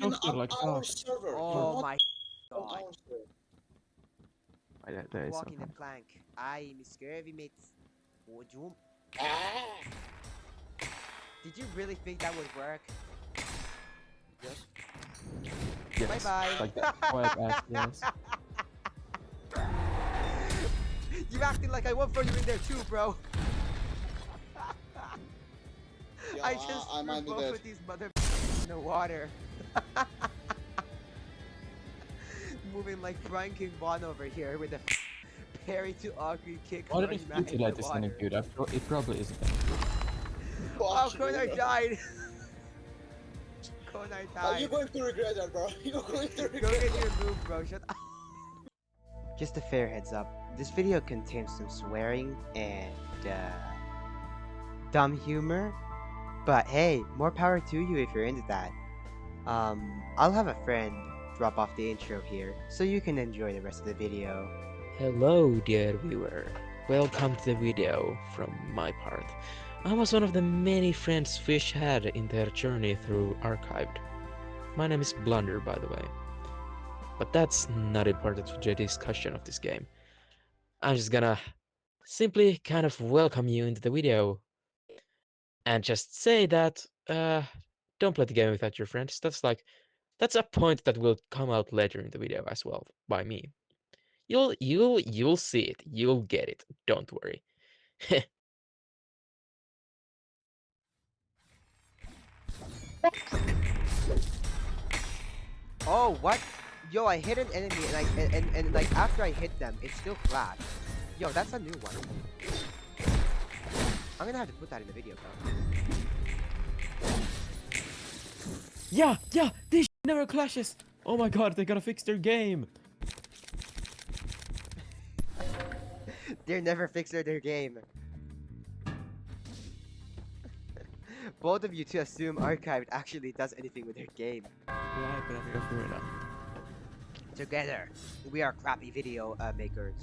in Doctor, like, our server. You're Oh not my on god. our server. there is Walking the something. plank. I'm scurvy mates. Oh, jump. Ah! Did you really think that would work? Yes. Yes, Bye like bye. that quiet ass, yes. You acting like I won't throw you in there too, bro. Yo, I just I threw might be both dead. of these mother in the water. Moving like Brian King Von over here with a parry to augury kick Why did throwing it man in utility the is any water. good? It probably isn't. Oh, Fuck you, Konar bro. died. Konar You're died. going to regret that, bro. You're going to regret Go get that. your move, bro. Shut up. Just a fair heads up. This video contains some swearing and dumb humor. But hey, more power to you if you're into that. I'll have a friend drop off the intro here so you can enjoy the rest of the video. Hello, dear viewer. Welcome to the video from my part. I was one of the many friends Fish had in their journey through Archived. My name is Blunder, by the way. But that's not important for the discussion of this game. I'm just gonna simply kind of welcome you into the video and just say that don't play the game without your friends. That's a point that will come out later in the video as well by me. You'll see it. You'll get it. Don't worry. Oh, what? Yo, I hit an enemy and like after I hit them, it still flashed. Yo, that's a new one. I'm gonna have to put that in the video, bro. Yeah, this never clashes. Oh my god, they gotta fix their game. They're never fixing their game. Both of you to assume Archived actually does anything with their game. Right, but I'm here for it now. Together, we are crappy video makers.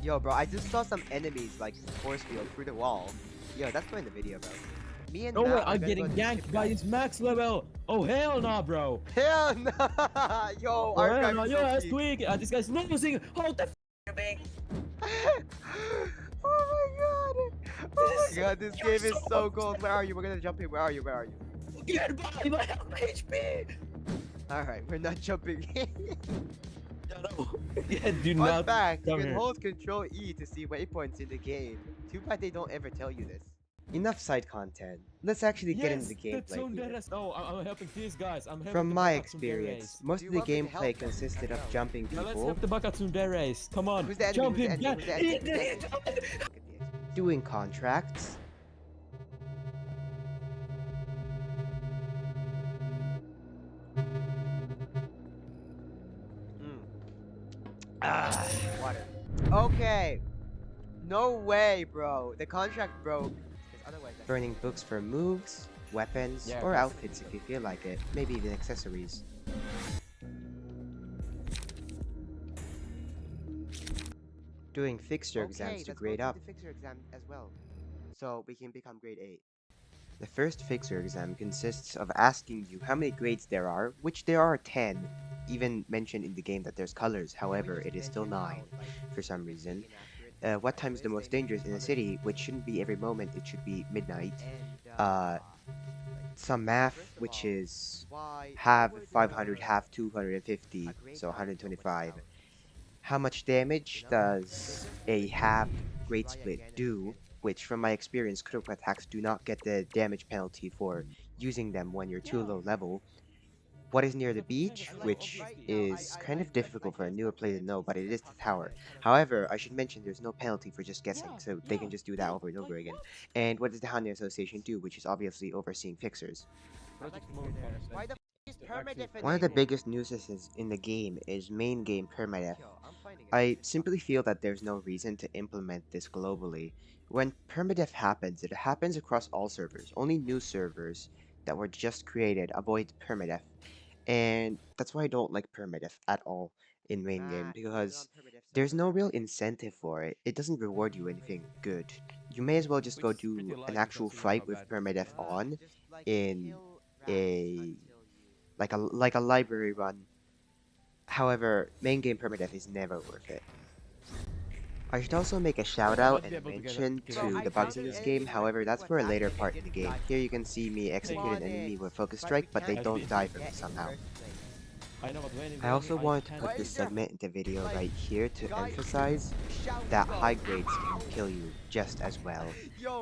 Yo, bro, I just saw some enemies like force field through the wall. Yo, that's going in the video, bro. Me and No way, Matt are I'm gonna getting go to ganked ship by guys. his max level. Oh hell nah, bro. Hell no! Yo, Oh hell Archive nah, is yo, so that's peak. tweak. This guy's losing. Hold the Oh my god! Oh my god, this game is so cold. Where are you? We're gonna jump in. Where are you? Where are you? Get by my HP. Alright, we're not jumping in. No. Yeah, do Fun not fact, you come can here. hold Control E to see waypoints in the game. Too bad they don't ever tell you this. Enough side content. Let's actually get into the gameplay here. No, I'm helping these guys. I'm helping From the my Bakatsunderes. experience, Do most you of the want me to help gameplay them consisted as of well? jumping Now let's people, help the Bakatsunderes. Come on, Who's the enemy? jump Who's in. the enemy? Who's the enemy? Who's the enemy? Yeah. doing contracts, water. Okay. No way, bro. The contract broke. Because otherwise, burning books for moves, weapons, Yeah, or that's- outfits if you feel like it. Maybe even accessories. Doing fixture exams to grade up. The fixture exam as well, so we can become grade 8. The first fixer exam consists of asking you how many grades there are, which there are 10, even mentioned in the game that there's colors, however, it is still 9 for some reason. What time is the most dangerous in the city, which shouldn't be every moment, it should be midnight. Some math, which is half 500, half 250, so 125. How much damage does a half great split do? Which, from my experience, critical attacks do not get the damage penalty for using them when you're too low level. What is near the beach, which is kind of difficult for a newer player to know, but it is the tower. However, I should mention there's no penalty for just guessing, so they can just do that over and over again. And what does the Hanyo Association do, which is obviously overseeing fixers. One of the biggest nuisances in the game is main game permadeath. I simply feel that there's no reason to implement this globally. When permadeath happens, it happens across all servers. Only new servers that were just created avoid permadeath. And that's why I don't like permadeath at all in main game, because there's no real incentive for it. It doesn't reward you anything good. you may as well just Which go is pretty do an likely actual considering fight how with bad this game permadeath is. on in a like a library run. However, main game permadeath is never worth it. I should also make a shout I out might and be a able to mention get to a the bugs in this game. However, that's for a later part in the game. Here you can see me execute an enemy with focus strike, but they I'd be don't die from interested. it somehow. I know, but I when also I wanted to can put do this it. segment into video right here to emphasize that high grades can kill you just as well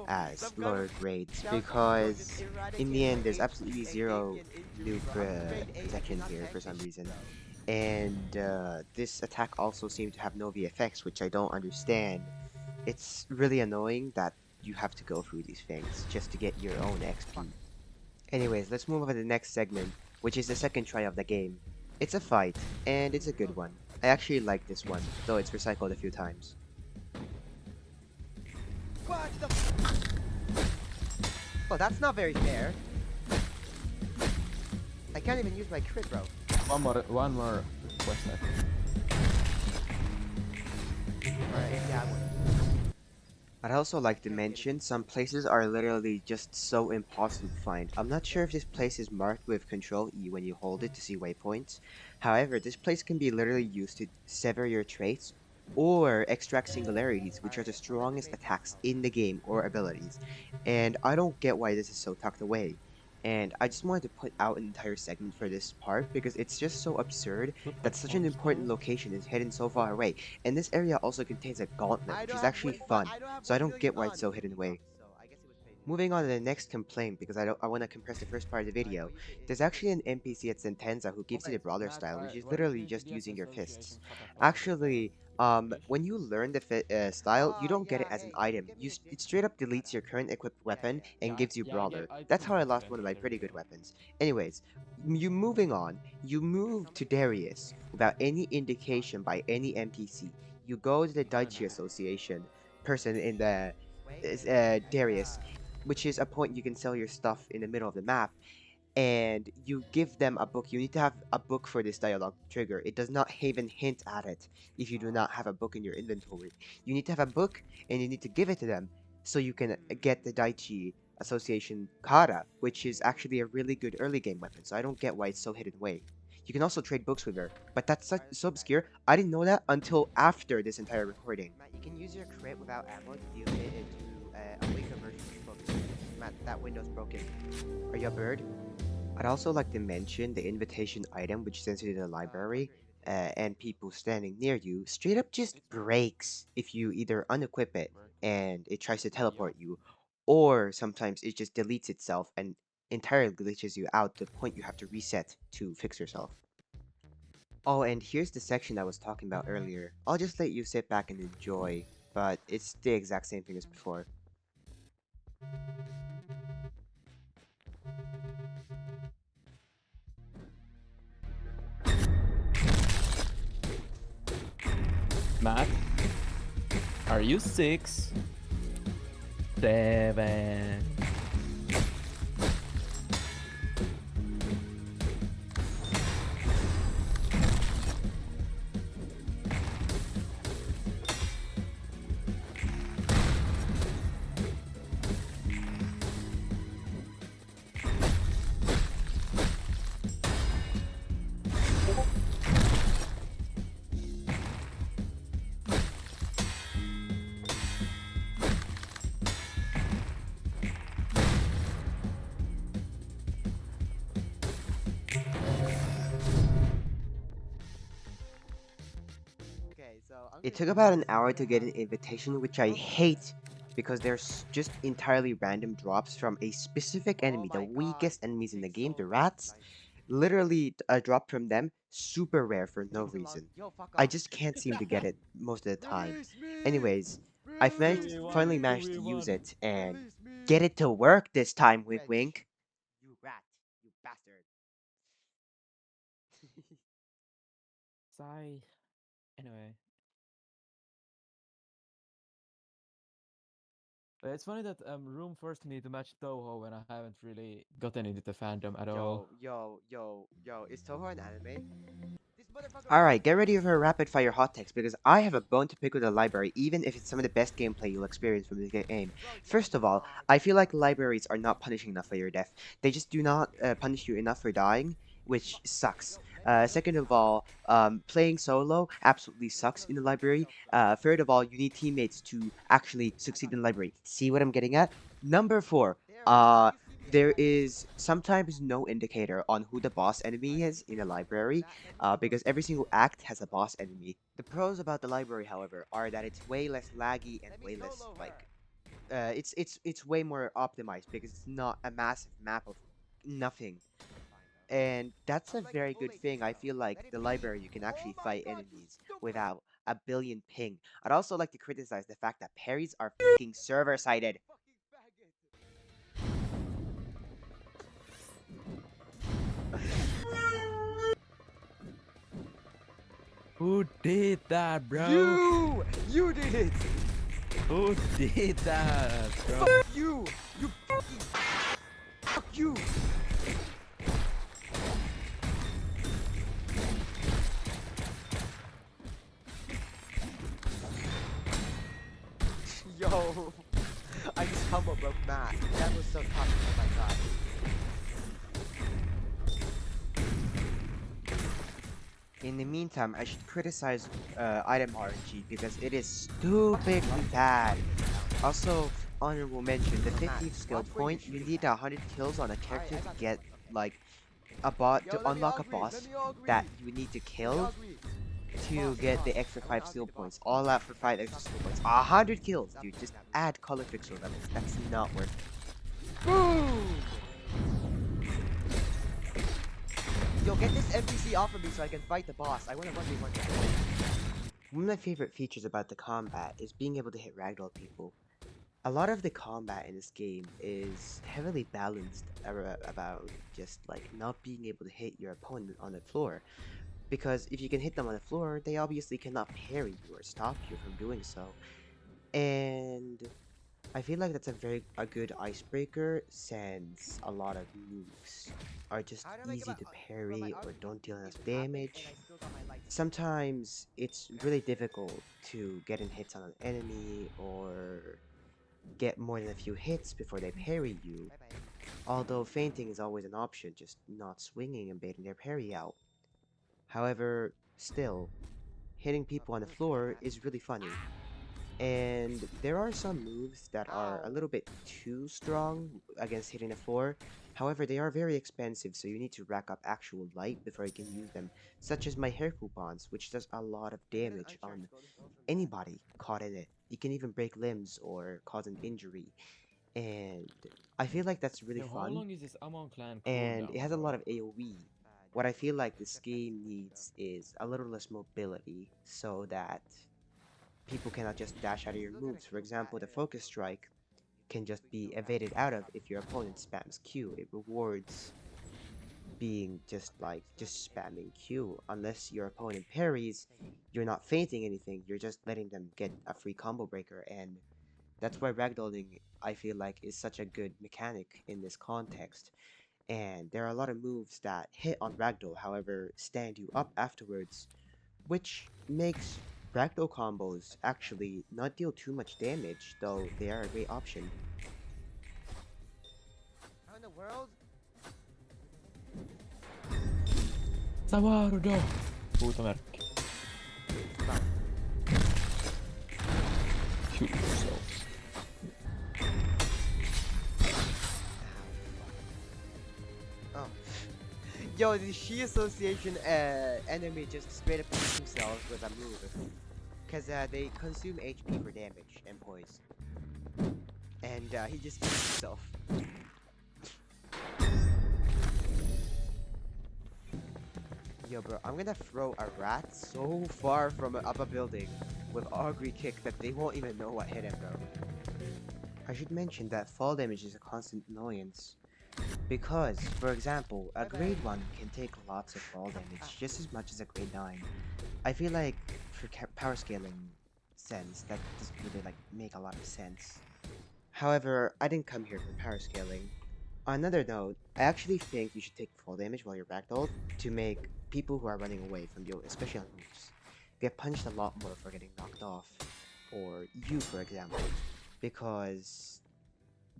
as lower grades, because in the end there's absolutely zero noob protection here for some reason. And this attack also seemed to have no VFX, which I don't understand. It's really annoying that you have to go through these things just to get your own XP. Anyways, let's move on to the next segment, which is the second try of the game. It's a fight, and it's a good one. I actually like this one, though it's recycled a few times. Oh, that's not very fair. I can't even use my crit, bro. One more quest. Alright, yeah, I'd also like to mention some places are literally just so impossible to find. I'm not sure if this place is marked with Control E when you hold it to see waypoints. However, this place can be literally used to sever your traits or extract singularities, which are the strongest attacks in the game or abilities. And I don't get why this is so tucked away. And I just wanted to put out an entire segment for this part because it's just so absurd that such an important location is hidden so far away. And this area also contains a gauntlet, which is actually fun, so I don't get why it's so hidden away. Moving on to the next complaint, because I want to compress the first part of the video. There's actually an NPC at Sentenza who gives you the brawler style, which is literally just using your fists. Actually, when you learn the style, you don't get it as an item. It straight up deletes your current equipped weapon and gives you brawler. That's how I lost one of my pretty good weapons. Anyways, you moving on, you move to Darius without any indication by any NPC. You go to the Daichi Association person in the Darius, which is a point you can sell your stuff in the middle of the map, and you give them a book. You need to have a book for this dialogue trigger. It does not even hint at it if you do not have a book in your inventory. You need to have a book, and you need to give it to them so you can get the Daichi Association Kara, which is actually a really good early game weapon, so I don't get why it's so hidden away. You can also trade books with her, but that's so obscure. I didn't know that until after this entire recording. Matt, you can use your crit without ammo to deal it into a weaker version of the book. Matt, that window's broken. Are you a bird? I'd also like to mention the invitation item, which sends you to the library, and people standing near you straight up just breaks if you either unequip it and it tries to teleport you, or sometimes it just deletes itself and entirely glitches you out to the point you have to reset to fix yourself. Oh, and here's the section I was talking about earlier. I'll just let you sit back and enjoy, but it's the exact same thing as before. Matt, are you 6? 7. It took about an hour to get an invitation, which I hate because there's just entirely random drops from a specific enemy, the weakest enemies in the game, the rats. Literally, a drop from them, super rare for no reason. I just can't seem to get it most of the time. Anyways, finally managed to use it and get it to work this time, wink wink. You rat, you bastard. Sigh. Anyway. It's funny that Room forced me to match Toho when I haven't really gotten into the fandom at all. Yo, is Toho an anime? Alright, get ready for a rapid fire hot takes because I have a bone to pick with the library, even if it's some of the best gameplay you'll experience from the game. First of all, I feel like libraries are not punishing enough for your death. They just do not punish you enough for dying, which sucks. Second of all, playing solo absolutely sucks in the library. Third of all, you need teammates to actually succeed in the library. See what I'm getting at? Number 4, there is sometimes no indicator on who the boss enemy is in a library, because every single act has a boss enemy. The pros about the library, however, are that it's way less laggy and way less like it's way more optimized because it's not a massive map of nothing. And that's a very good thing. I feel like the library you can actually fight enemies without a billion ping. I'd also like to criticize the fact that parries are fucking server sided. Who did that, bro? You did it! Who did that, bro? You fucking fuck you! Yo, I just humble broke math. That was so tough. Oh my god. In the meantime, I should criticize item RNG because it is stupidly bad. Also, honorable mention, the 50th skill point, you need 100 kills on a character to get, like, a bot, to unlock a boss that you need to kill to get the extra 5 skill points. All out for 5 extra skill points. 100 kills, dude, just add color fixer levels. That's not worth it. Boom! Yo, get this NPC off of me so I can fight the boss. I want to 1v1. One of my favorite features about the combat is being able to hit ragdoll people. A lot of the combat in this game is heavily balanced about just like not being able to hit your opponent on the floor. Because if you can hit them on the floor, they obviously cannot parry you or stop you from doing so. And I feel like that's a good icebreaker since a lot of moves are just easy to parry or don't deal enough damage. Sometimes it's really difficult to get in hits on an enemy or get more than a few hits before they parry you, although fainting is always an option, just not swinging and baiting their parry out. However, still, hitting people on the floor is really funny. And there are some moves that are a little bit too strong against hitting the floor. However, they are very expensive, so you need to rack up actual light before you can use them, such as my hair coupons, which does a lot of damage on anybody caught in it. You can even break limbs or cause an injury. And I feel like that's really Yo, how fun, long is this Amon Clan and cooldown, it has a lot bro? of AoE. What I feel like this game needs is a little less mobility so that people cannot just dash out of your moves. For example, the focus strike can just be evaded out of if your opponent spams Q. It rewards being just spamming Q. Unless your opponent parries, you're not fainting anything, you're just letting them get a free combo breaker, and that's why ragdolling, I feel like, is such a good mechanic in this context. And there are a lot of moves that hit on ragdoll, however, stand you up afterwards, which makes ragdoll combos actually not deal too much damage, though they are a great option. How in the world? Savaru då! Fotomärk. Shoot yourself. Oh. Yo, the Shi Association enemy just straight up killed themselves with a move. Because they consume HP for damage and poise. And he just killed himself. Yo, bro, I'm gonna throw a rat so far from up a building with augury kick that they won't even know what hit him, bro. I should mention that fall damage is a constant annoyance. Because, for example, a grade 1 can take lots of fall damage, just as much as a grade 9. I feel like, for power scaling sense, that doesn't really make a lot of sense. However, I didn't come here for power scaling. On another note, I actually think you should take fall damage while you're ragdolled to make people who are running away from you, especially on roofs, get punished a lot more for getting knocked off. Or you, for example, because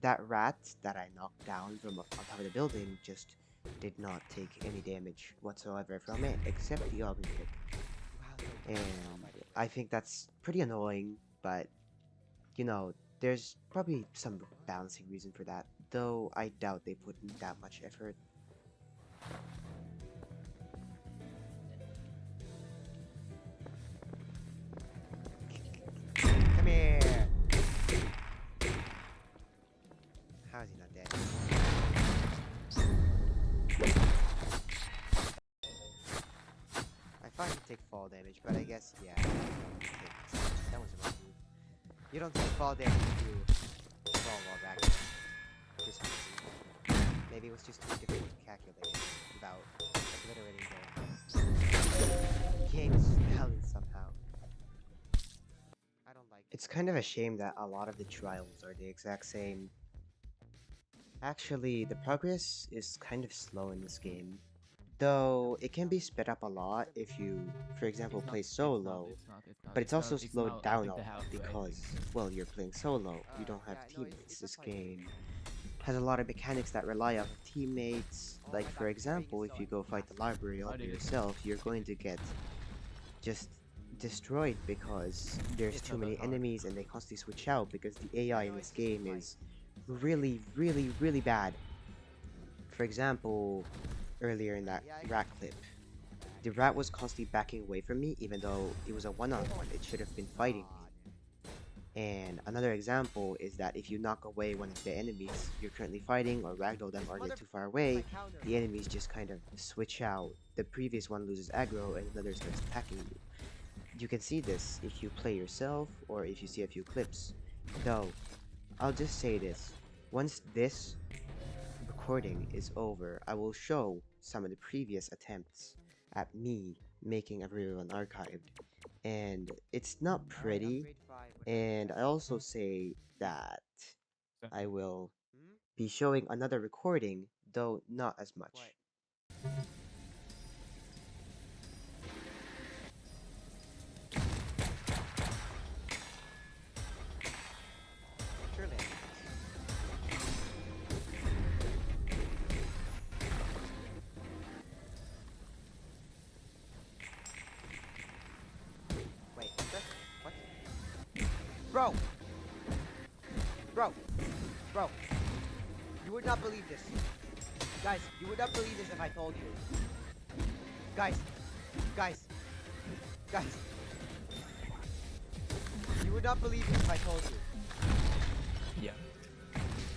that rat that I knocked down from on top of the building just did not take any damage whatsoever from it, except the auger kick. And I think that's pretty annoying, but you know, there's probably some balancing reason for that, though I doubt they put in that much effort. Come here. How is he not dead? I thought he'd take fall damage, but I guess, yeah. That was a wrong move. You don't take fall damage if you fall while ragdoll. Just maybe it was just too difficult to calculate without obliterating the game's spelling somehow. I don't like it. It's kind of a shame that a lot of the trials are the exact same. Actually, the progress is kind of slow in this game, though it can be sped up a lot if you, for example, play solo, but it's also slowed down a lot because, well, you're playing solo, you don't have teammates. This game has a lot of mechanics that rely off of teammates, like for example, if you go fight the library all by yourself, you're going to get just destroyed because there's too many enemies and they constantly switch out because the AI in this game is really bad. For example, earlier in that rat clip, the rat was constantly backing away from me even though it was a one-on-one, it should have been fighting me. And another example is that if you knock away one of the enemies you're currently fighting or ragdoll them or they're too far away, the enemies just kind of switch out. The previous one loses aggro and another starts attacking you. You can see this if you play yourself or if you see a few clips. Though, I'll just say this, once this recording is over, I will show some of the previous attempts at me making a video on archived. And it's not pretty, and I also say that I will be showing another recording, though not as much. Surely. Wait, what? Bro! Bro! You would not believe this. Guys, you would not believe this if I told you. Guys! You would not believe this if I told you. Yeah.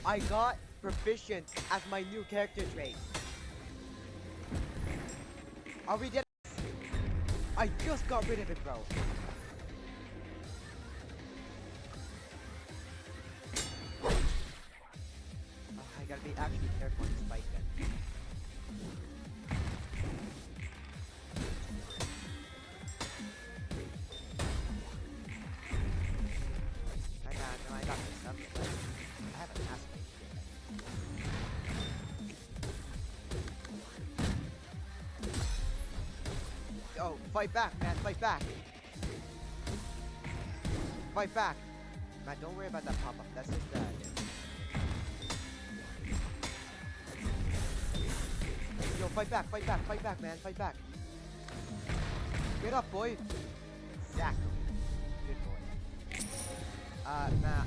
I got proficient as my new character trait. Are we dead? I just got rid of it, bro. I gotta be actually careful on this fight then. I got this up. I have an aspect here. Oh, fight back, man, fight back. Fight back. Man, don't worry about that pop-up. That's just Yo, fight back, man, fight back. Get up, boy. Exactly. Good boy. Matt,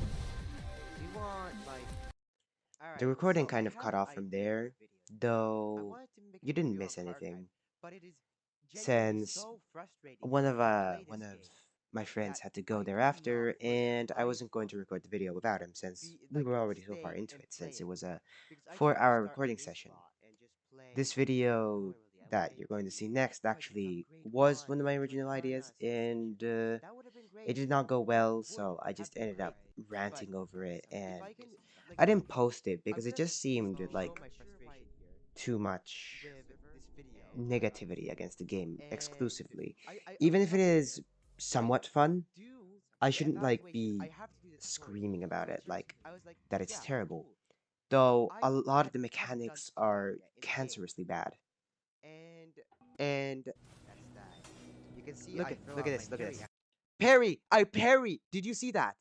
do you want, like... Alright, The recording so kind I of have cut an off from idea there, for a video. I though wanted to make a you didn't video miss of anything, archive, but it is genuinely since so frustrating one to of play one this of game my friends that had to go I do thereafter, not want to and I like wasn't going to record the video without him since be we like were already so far stay into and it, play since it was a because I can 4-hour start recording this session. spot and just play This like video normally. I that wanted you're going to see be next like, it's a actually grade was one, one of my like, original why ideas, not assassination? and That would have been it great. did not go well, Would so I have just been ended up great. But ranting over it, if and I can like I didn't post it I'm because it gonna just seemed show like my frustration here too much with this video. negativity against the game And exclusively. I Even really if it have to is admit, somewhat to fun, do I the shouldn't like evaluation, I be have to do the tutorial. screaming about So in it terms like of, I was like, that it's yeah, terrible. cool. though a lot of the mechanics are cancerously bad. And that's that. You can see Look I at throw look out at my this, look at this. parry. I parry. Did you see that?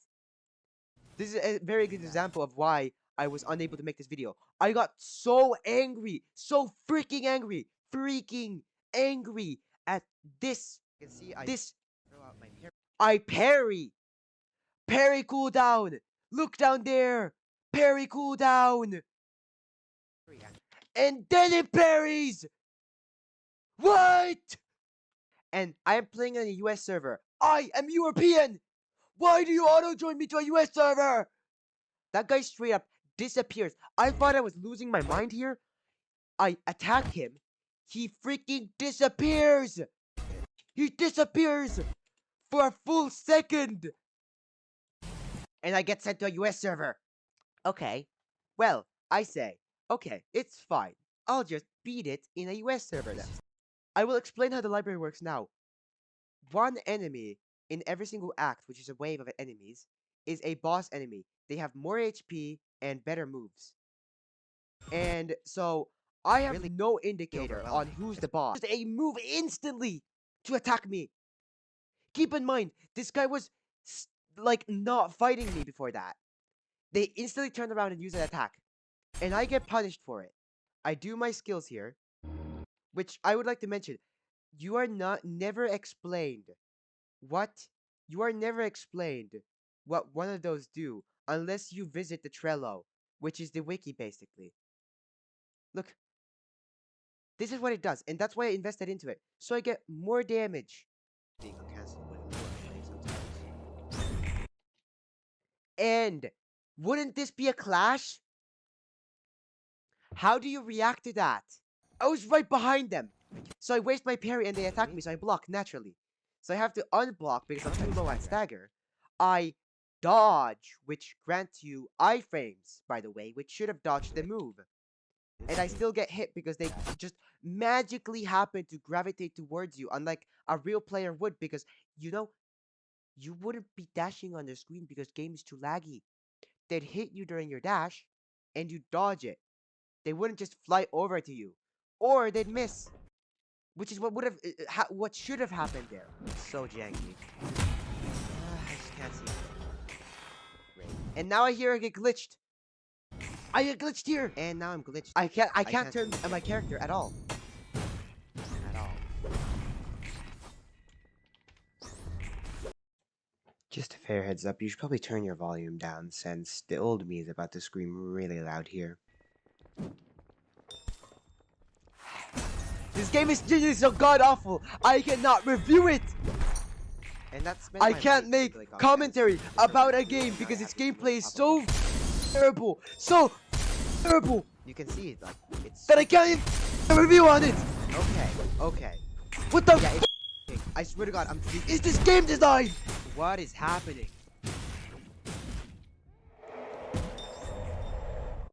This is a very good example of why I was unable to make this video. I got so angry, so freaking angry at this. You can see I throw out my parry. I parry. Parry cooldown. Look down there. Parry cooldown. And then it parries. What? And I am playing on a US server. I am European. Why do you auto join me to a US server? That guy straight up disappears. I thought I was losing my mind here. I attack him. He freaking disappears. He disappears for a full second. And I get sent to a US server. Okay. Well, I say, okay, it's fine. I'll just beat it in a US server then. I will explain how the library works now. One enemy in every single act, which is a wave of enemies, is a boss enemy. They have more HP and better moves. And so I have no indicator on who's the boss. Just a move instantly to attack me. Keep in mind, this guy was like not fighting me before that. They instantly turn around and use an attack. And I get punished for it. I do my skills here, which I would like to mention. You are never explained what what one of those do unless you visit the Trello, which is the wiki basically. Look, this is what it does, and that's why I invested into it. So I get more damage. And wouldn't this be a clash? How do you react to that? I was right behind them. So I waste my parry and they attack me, so I block naturally. So I have to unblock because I'm too low at stagger. I dodge, which grants you iframes, by the way, which should have dodged the move. And I still get hit because they just magically happen to gravitate towards you, unlike a real player would, because, you know, you wouldn't be dashing on the screen because game is too laggy. They'd hit you during your dash, and you dodge it. They wouldn't just fly over to you. Or they'd miss. Which is what would have, what should have happened there. It's so janky. I just can't see it. Great. And now I hear I get glitched. I get glitched here, and now I'm glitched. I can't turn my character at all. At all. Just a fair heads up, you should probably turn your volume down since the old me is about to scream really loud here. This game is genuinely so god awful. I cannot review it. And that's I can't make commentary about a game because its gameplay is so terrible, so terrible. You can see it, like it's that I can't even review on it. Okay. What the? Yeah, I swear to God, is this game design? What is happening?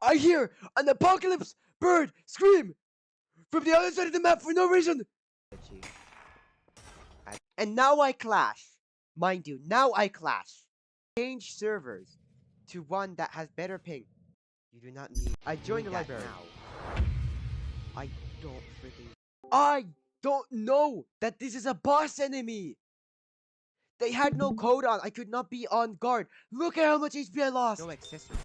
I hear an apocalypse bird scream from the other side of the map for no reason. And now I clash. Mind you, now I clash. Change servers to one that has better ping. You do not need. I joined the library. Now. I don't know that this is a boss enemy. They had no cooldown. I could not be on guard. Look at how much HP I lost. No accessory.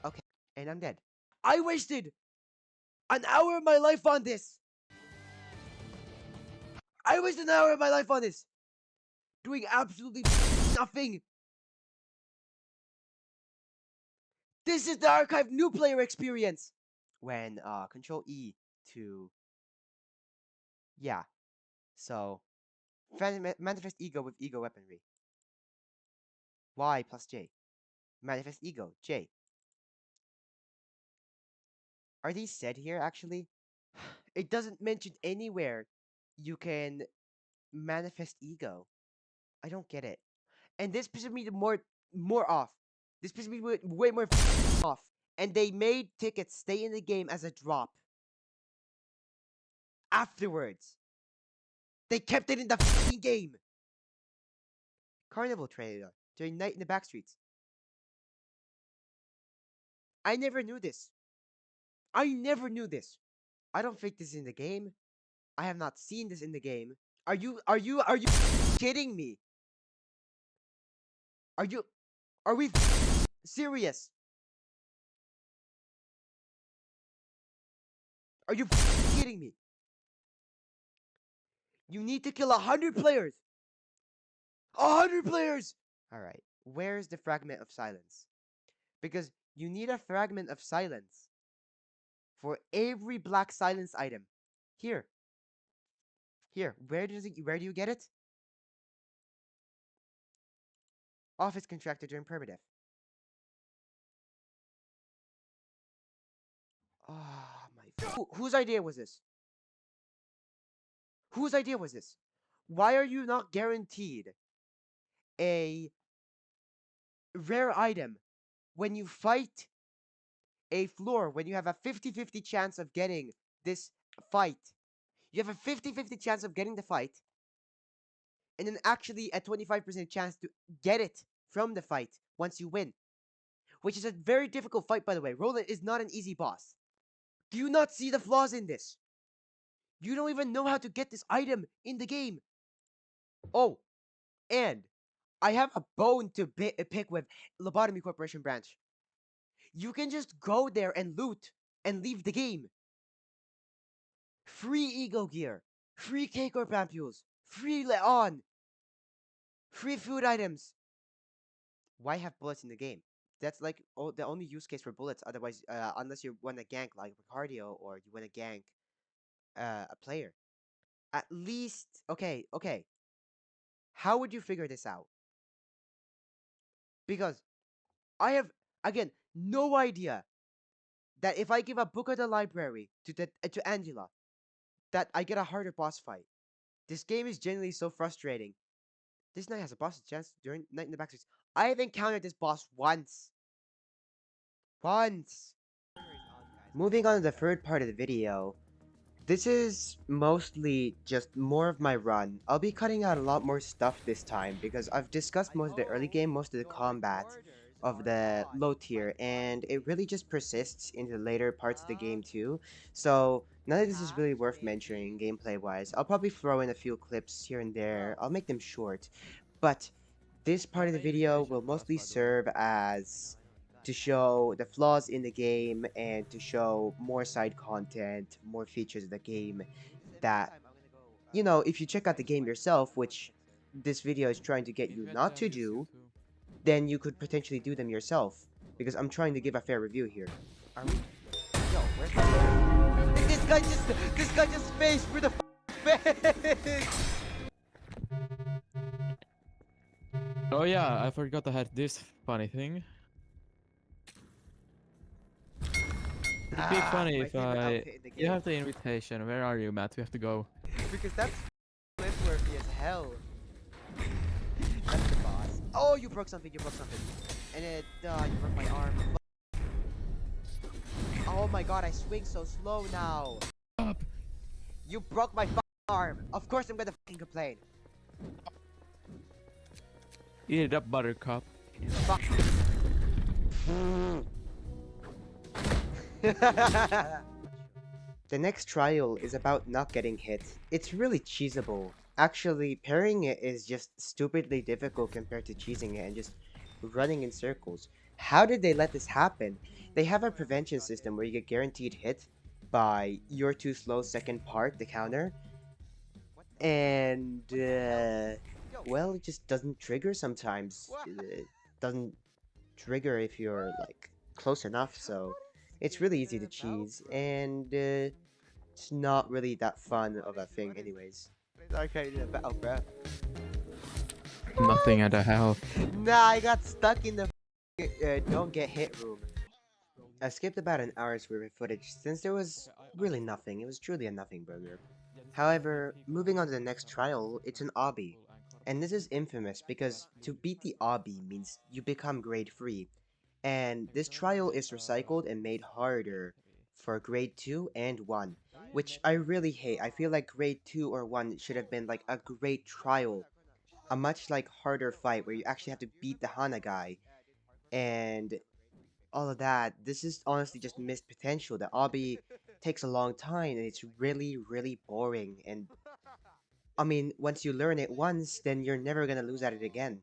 Okay, and I'm dead. I wasted an hour of my life on this. I wasted an hour of my life on this. Doing absolutely nothing. This is the archive new player experience. When Control E to so manifest ego with ego weaponry. Y plus J. Manifest ego J. Are these said here actually? It doesn't mention anywhere you can manifest ego. I don't get it. And this pisses me more off. This pisses me way more off. And they made tickets stay in the game as a drop. Afterwards. They kept it in the game. Carnival trailer during night in the back streets. I never knew this. I never knew this. I don't think this is in the game. I have not seen this in the game. Are you kidding me? Are you are we serious? Are you kidding me? You need to kill 100 players. 100 players. All right. Where's the fragment of silence? Because you need a fragment of silence for every black silence item. Here. Here. Where do you get it? Office contracted during permadeath. Oh my. Whose idea was this? Whose idea was this? Why are you not guaranteed a rare item when you fight a floor, when you have a 50-50 chance of getting this fight? You have a 50-50 chance of getting the fight, and then actually a 25% chance to get it from the fight once you win. Which is a very difficult fight, by the way. Roland is not an easy boss. Do you not see the flaws in this? You don't even know how to get this item in the game. Oh, and I have a bone to pick with Lobotomy Corporation branch. You can just go there and loot and leave the game. Free ego gear, free cake or ampules, free Leon, free food items. Why have bullets in the game? That's like the only use case for bullets. Otherwise, unless you want to gank like cardio or you want to gank a player. At least, okay. How would you figure this out? Because I have, again, no idea that if I give a book of the library to Angela, that I get a harder boss fight. This game is genuinely so frustrating. This knight has a boss chance during Night in the Backstreets. I have encountered this boss once. Once. Moving on to the third part of the video. This is mostly just more of my run. I'll be cutting out a lot more stuff this time because I've discussed most of the early game, most of the combat of the low tier, and it really just persists into the later parts of the game too. So none of this is really worth mentioning gameplay wise. I'll probably throw in a few clips here and there. I'll make them short, but this part of the video will mostly serve as to show the flaws in the game and to show more side content, more features of the game that, you know, if you check out the game yourself, which this video is trying to get you not to do, then you could potentially do them yourself. Because I'm trying to give a fair review here. Are we? Yo, where's the... This guy just spaced through the face! Oh yeah, I forgot I had this funny thing. It'd be funny my if favorite I... outfit in the You game. have the invitation. Where are you, Matt? We have to go. Because that's flip-worthy as hell. That's the boss. Oh, you broke something, And it, you broke my arm. Oh my god, I swing so slow now. Up. You broke my arm. Of course I'm gonna fucking complain. Eat it up, Buttercup. Fuck. The next trial is about not getting hit. It's really cheesable. Actually, parrying it is just stupidly difficult compared to cheesing it and just running in circles. How did they let this happen? They have a prevention system where you get guaranteed hit by you're too slow second part, the counter. And, well, it just doesn't trigger sometimes. It doesn't trigger if you're, like, close enough, so it's really easy to cheese, and, it's not really that fun of a thing anyways. Nothing at a health. Nah, I got stuck in the don't get hit room. I skipped about an hour's worth of footage since there was really nothing. It was truly a nothing burger. However, moving on to the next trial, it's an obby. And this is infamous because to beat the obby means you become grade 3. And this trial is recycled and made harder for grade 2 and 1. Which I really hate. I feel like grade 2 or 1 should have been like a great trial. A much like harder fight where you actually have to beat the Hana guy. And all of that. This is honestly just missed potential. The obby takes a long time and it's really, really boring. And I mean, once you learn it once, then you're never gonna lose at it again.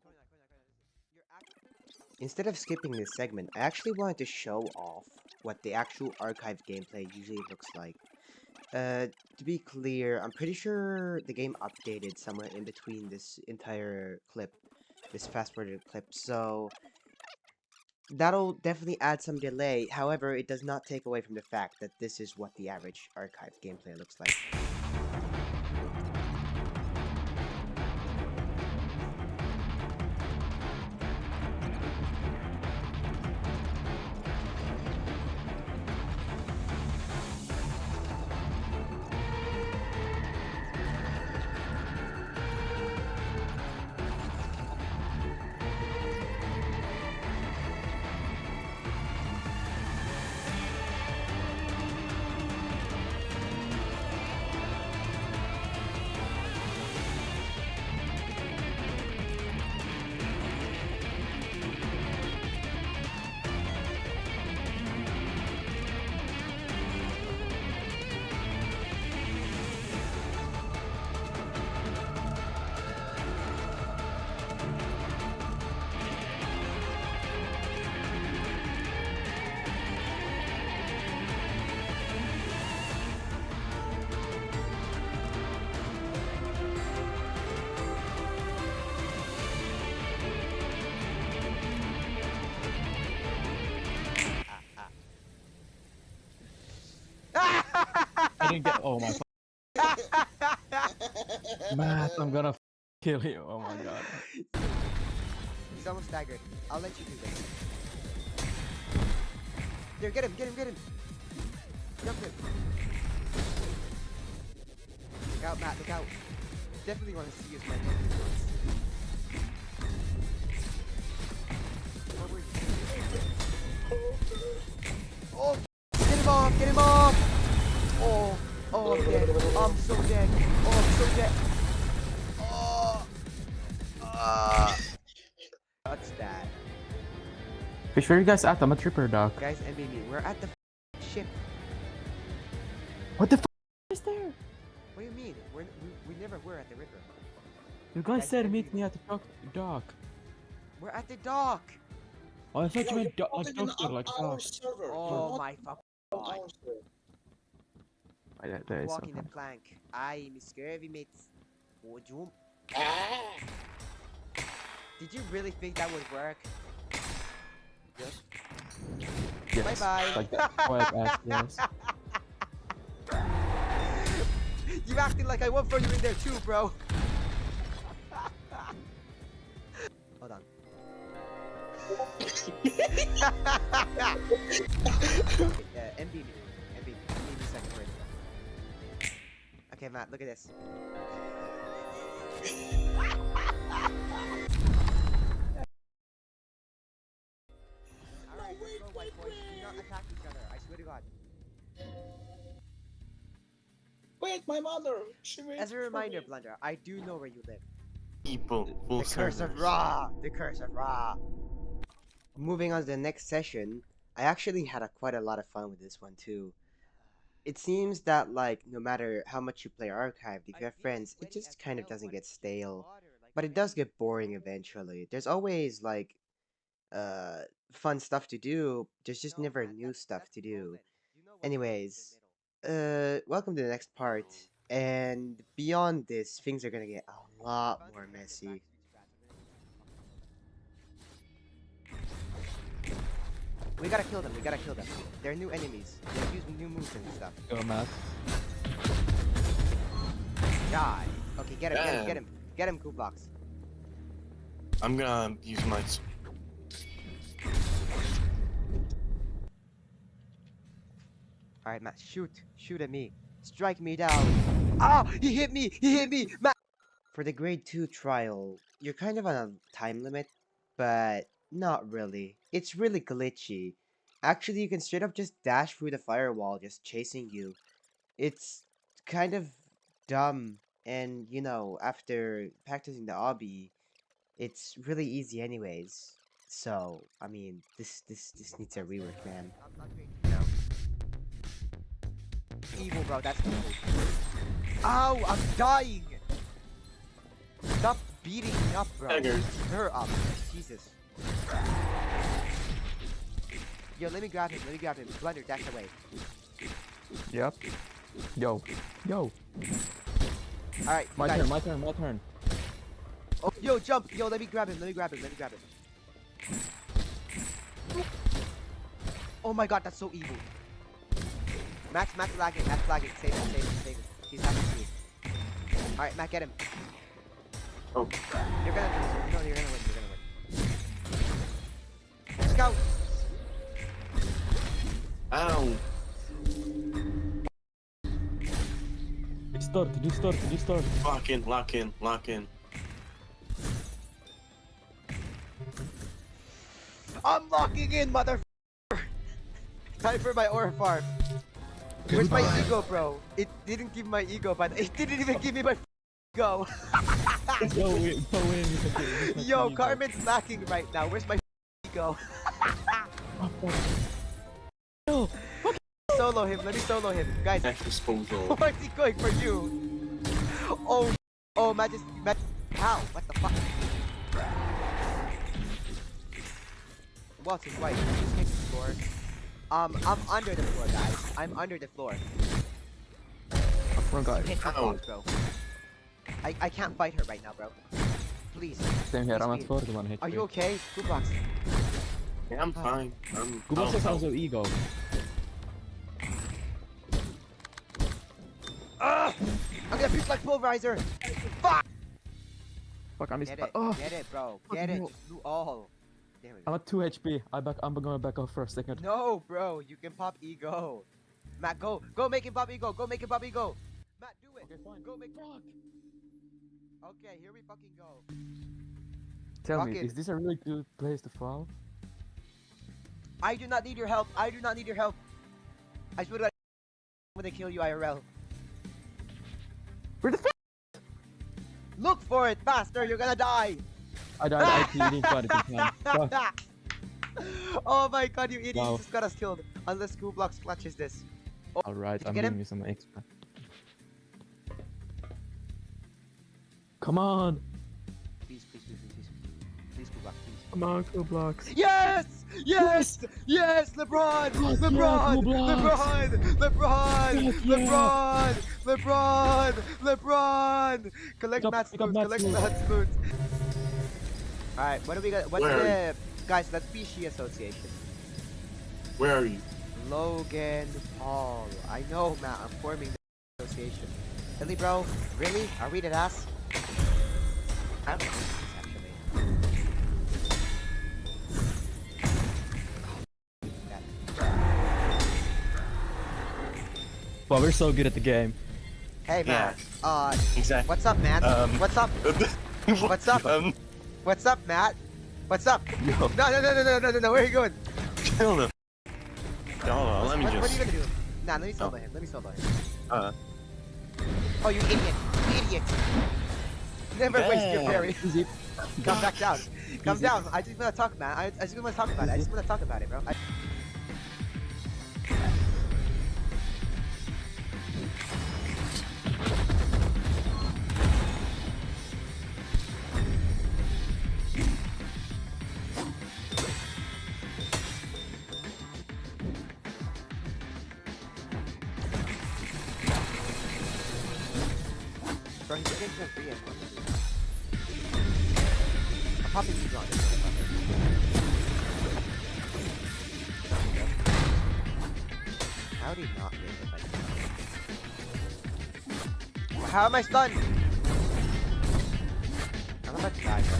Instead of skipping this segment, I actually wanted to show off what the actual archived gameplay usually looks like. To be clear, I'm pretty sure the game updated somewhere in between this entire clip, this fast-forwarded clip, so that'll definitely add some delay. However, it does not take away from the fact that this is what the average archived gameplay looks like. I didn't get. Oh my. Matt, I'm gonna kill you. Oh my god. He's almost staggered. I'll let you do this. There, get him, get him, get him! Jump him! Look out, Matt, look out! Definitely want to see his friend. Where were you? Oh, get him off, get him off! Oh, oh, I'm dead. I'm so dead. Oh, I'm so dead. Oh, that's that. Fish, where are you guys at? I'm a tripper doc. Guys, envy me. We're at the ship. What the is there? What do you mean? We never were at the river. You guys Guys, said envy meet me at the dock. We're at the dock. Oh, I thought you meant Not even doctor, like on our dock. server. Oh You're my fuck. not on our server. There is Walking the something. plank. Aye, me scurvy mates. Oh, jump. Ah! Did you really think that would work? Yes. Yes. Bye-bye. Like that quiet ass, yes. You acted like I won't throw you in there too, bro. Hold on. MB me. MB me. MB me second first. Okay, Matt, look at this. Alright, let's go, white boys. Do not attack each other. I swear to God. Wait, my mother. She waits As a for reminder, me. Blunder, I do know where you live. People, full The curse of servers. Ra! The curse of Ra! Moving on to the next session, I actually had quite a lot of fun with this one too. It seems that like no matter how much you play Archived, if you have friends, it just kind of doesn't get stale. But it does get boring eventually. There's always like fun stuff to do. There's just never new stuff to do. Anyways, welcome to the next part. And beyond this, things are gonna get a lot more messy. We gotta kill them, we gotta kill them. They're new enemies. They're using new moves and stuff. Go, Matt. Die. Okay, get him, get him, Damn. get him. Get him, Kubox. I'm gonna use my. Alright, Matt, shoot. Shoot at me. Strike me down. Ah! He hit me! He hit me! Matt! For the grade 2 trial, you're kind of on a time limit, but not really. It's really glitchy. Actually, you can straight up just dash through the firewall just chasing you. It's kind of dumb, and you know, after practicing the obby, it's really easy anyways. So I mean, this needs a rework, man. I'm not great now. Evil, bro. That's evil. Ow! I'm dying. Stop beating me up, bro. Dagger. Her up. Jesus. Yo, let me grab him. Let me grab him. Blunder, dash away. Yep. Yo. Yo. Alright, My guys. turn, my turn, my turn. Oh, yo, jump. Yo, let me grab him. Let me grab him. Let me grab him. Oh my god, that's so evil. Matt's lagging. Matt's lagging. Save him, save him, save him. He's happy to me. Alright, Matt, get him. Oh. You're gonna lose. No, you're gonna win. You're gonna win. Scout! Ow. Restart. Lock in, lock in, lock in. I'm locking in, mother. Time for my aura farm. Where's my ego, bro? It didn't give my ego, but it didn't even give me my ego. Go in, it's okay. Yo, Carmen's lacking right now. Where's my ego? No. Solo him. Let me solo him, guys. At disposal. Where's he going for you? Oh, Matt. How? What the fuck? What's his right? Just hit the floor. I'm under the floor, guys. I'm under the floor. Wrong guy. Hit the Ow. box, bro. I can't fight her right now, bro. Please. Same here, I'm Please, at 41 HP. Are you okay? Gooblox. Yeah, I'm fine. I'm. Gubox has also ego. I'm gonna puke like pulverizer. Fuck! Fuck, I'm Get it, oh, get it, bro. Fuck Get it. no. Just do all. There we I'm go. at 2 HP. I'm gonna back off for a second. No, bro. You can pop ego. Matt, go. Go make him pop ego. Go make him pop ego. Matt, do it. Okay, fine. Go make Fuck. Okay, here we fucking go. Tell me, Rocket. is this a really good place to fall? I do not need your help. I do not need your help. I swear to God, I'm gonna kill you IRL. Where the fuck? Look for it, faster. You're gonna die. I died. I didn't find it in time. Fuck. Oh my god, you idiot Wow. just got us killed. Unless Gooblox clutches this. Alright, Did you I'm get giving him? you some extra. Come on! Please, please, please, please, please. Please, Gooblox, please. Come on, cool blocks. Yes! Yes! Yes! LeBron! Fuck yeah, LeBron! Gooblox! LeBron! Fuck yeah. LeBron! LeBron! Collect Pick up- Matt's pick up loot, Matt's collect loot. Matt's loot. Alright, what do we got? What's Where are the... Guys, let's Freshie Association. Where are you? Logan Paul. I know, Matt. I'm forming the association. Really, bro? Really? Are we the ass? I don't know this, actually. Wow, we're so good at the game. Hey, Matt. Exactly. What's up, Matt? What's up? What's up? Um, What's up, Matt? What's up? Yo. No, where are you going? kill them. Hold on, let me What are you just. gonna do? Nah, let me solo him. Let me solo him. Oh, you idiot. You idiot. Never waste your Damn. parry. Easy. Come back down. Come Easy. down. I just wanna talk, man. I just wanna talk about it. I just wanna talk about it, bro. Bro, he's getting to free and I'm popping you on this motherfucker. How did he not win if I How am I stunned? I'm about to die, bro.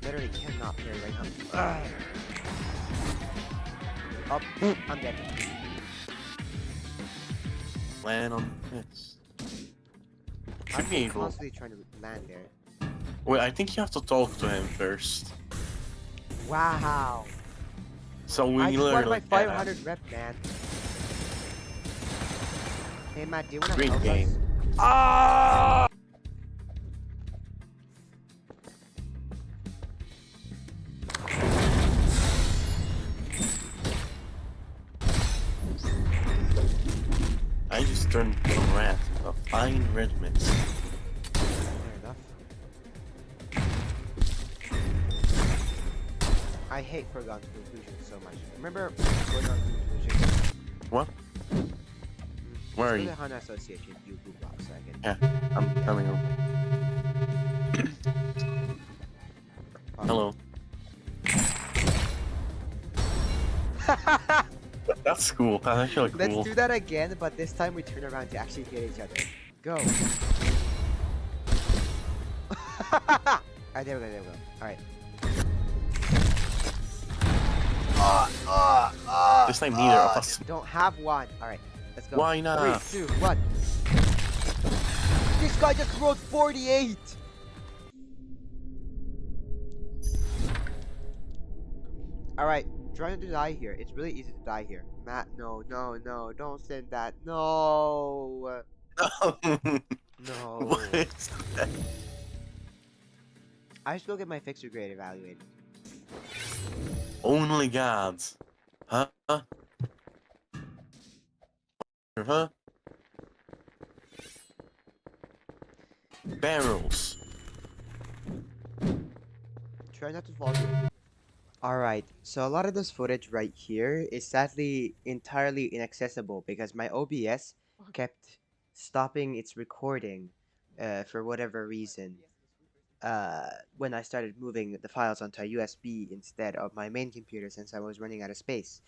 Literally cannot parry right now. Oh, I'm dead. Land on this. I'm Should be able. constantly trying to land there. Wait, I think you have to talk to him first. Wow. So we I just wanted my literally. 500 rep, man. Hey, Matt, do you wanna Great help game. us? Ah! I just turned one rat into a fine red mist. Fair enough. I hate foregone conclusions so much. Remember foregone conclusions? What? Where Let's are go you? to HANA Association. You Google out a second. Yeah, I'm coming over. Hello. That's cool. That's actually Let's cool. do that again, but this time we turn around to actually hit each other. Go. Alright, there we go, there we go. Alright. This time neither of us. Don't have one. Alright, let's go. Why not? 3, 2, 1. This guy just rolled 48! Alright, trying to die here. It's really easy to die here. Matt, no, no, no, don't send that. No! No. What is that? I still get my fixer grade evaluated. Only gods. Huh? Huh? Barrels. Try not to fall here. Alright, so a lot of this footage right here is sadly entirely inaccessible because my OBS kept stopping its recording for whatever reason when I started moving the files onto a USB instead of my main computer since I was running out of space.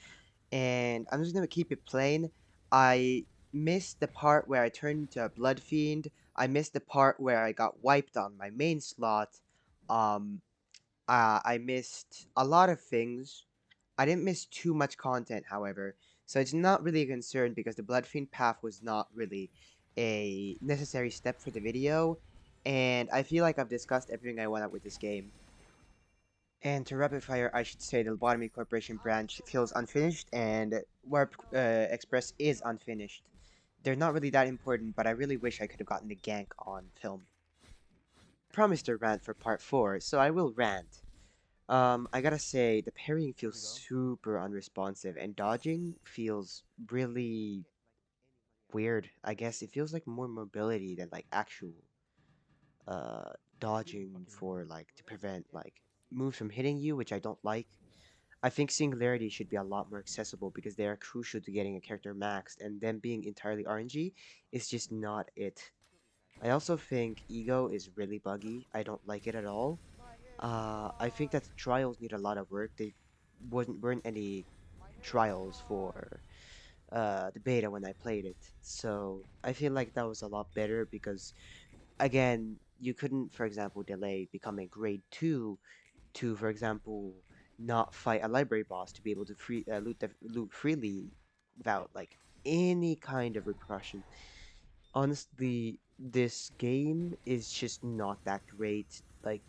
And I'm just gonna keep it plain. I missed the part where I turned into a bloodfiend. I missed the part where I got wiped on my main slot. Um, I missed a lot of things. I didn't miss too much content, however, so it's not really a concern because the Bloodfiend path was not really a necessary step for the video, and I feel like I've discussed everything I wanted with this game. And to rapid fire, I should say the Lobotomy Corporation branch feels unfinished, and Warp Express is unfinished. They're not really that important, but I really wish I could have gotten the gank on film. I promised to rant for part 4, so I will rant. I gotta say, the parrying feels super unresponsive, and dodging feels really weird. I guess it feels like more mobility than like actual dodging for like to prevent like moves from hitting you, which I don't like. I think singularity should be a lot more accessible because they are crucial to getting a character maxed, and them being entirely RNG is just not it. I also think ego is really buggy. I don't like it at all. I think that the trials need a lot of work. They weren't any trials for the beta when I played it, so I feel like that was a lot better because again, you couldn't, for example, delay becoming grade 2 to, for example, not fight a library boss to be able to loot freely without like any kind of repercussion. Honestly, this game is just not that great. Like,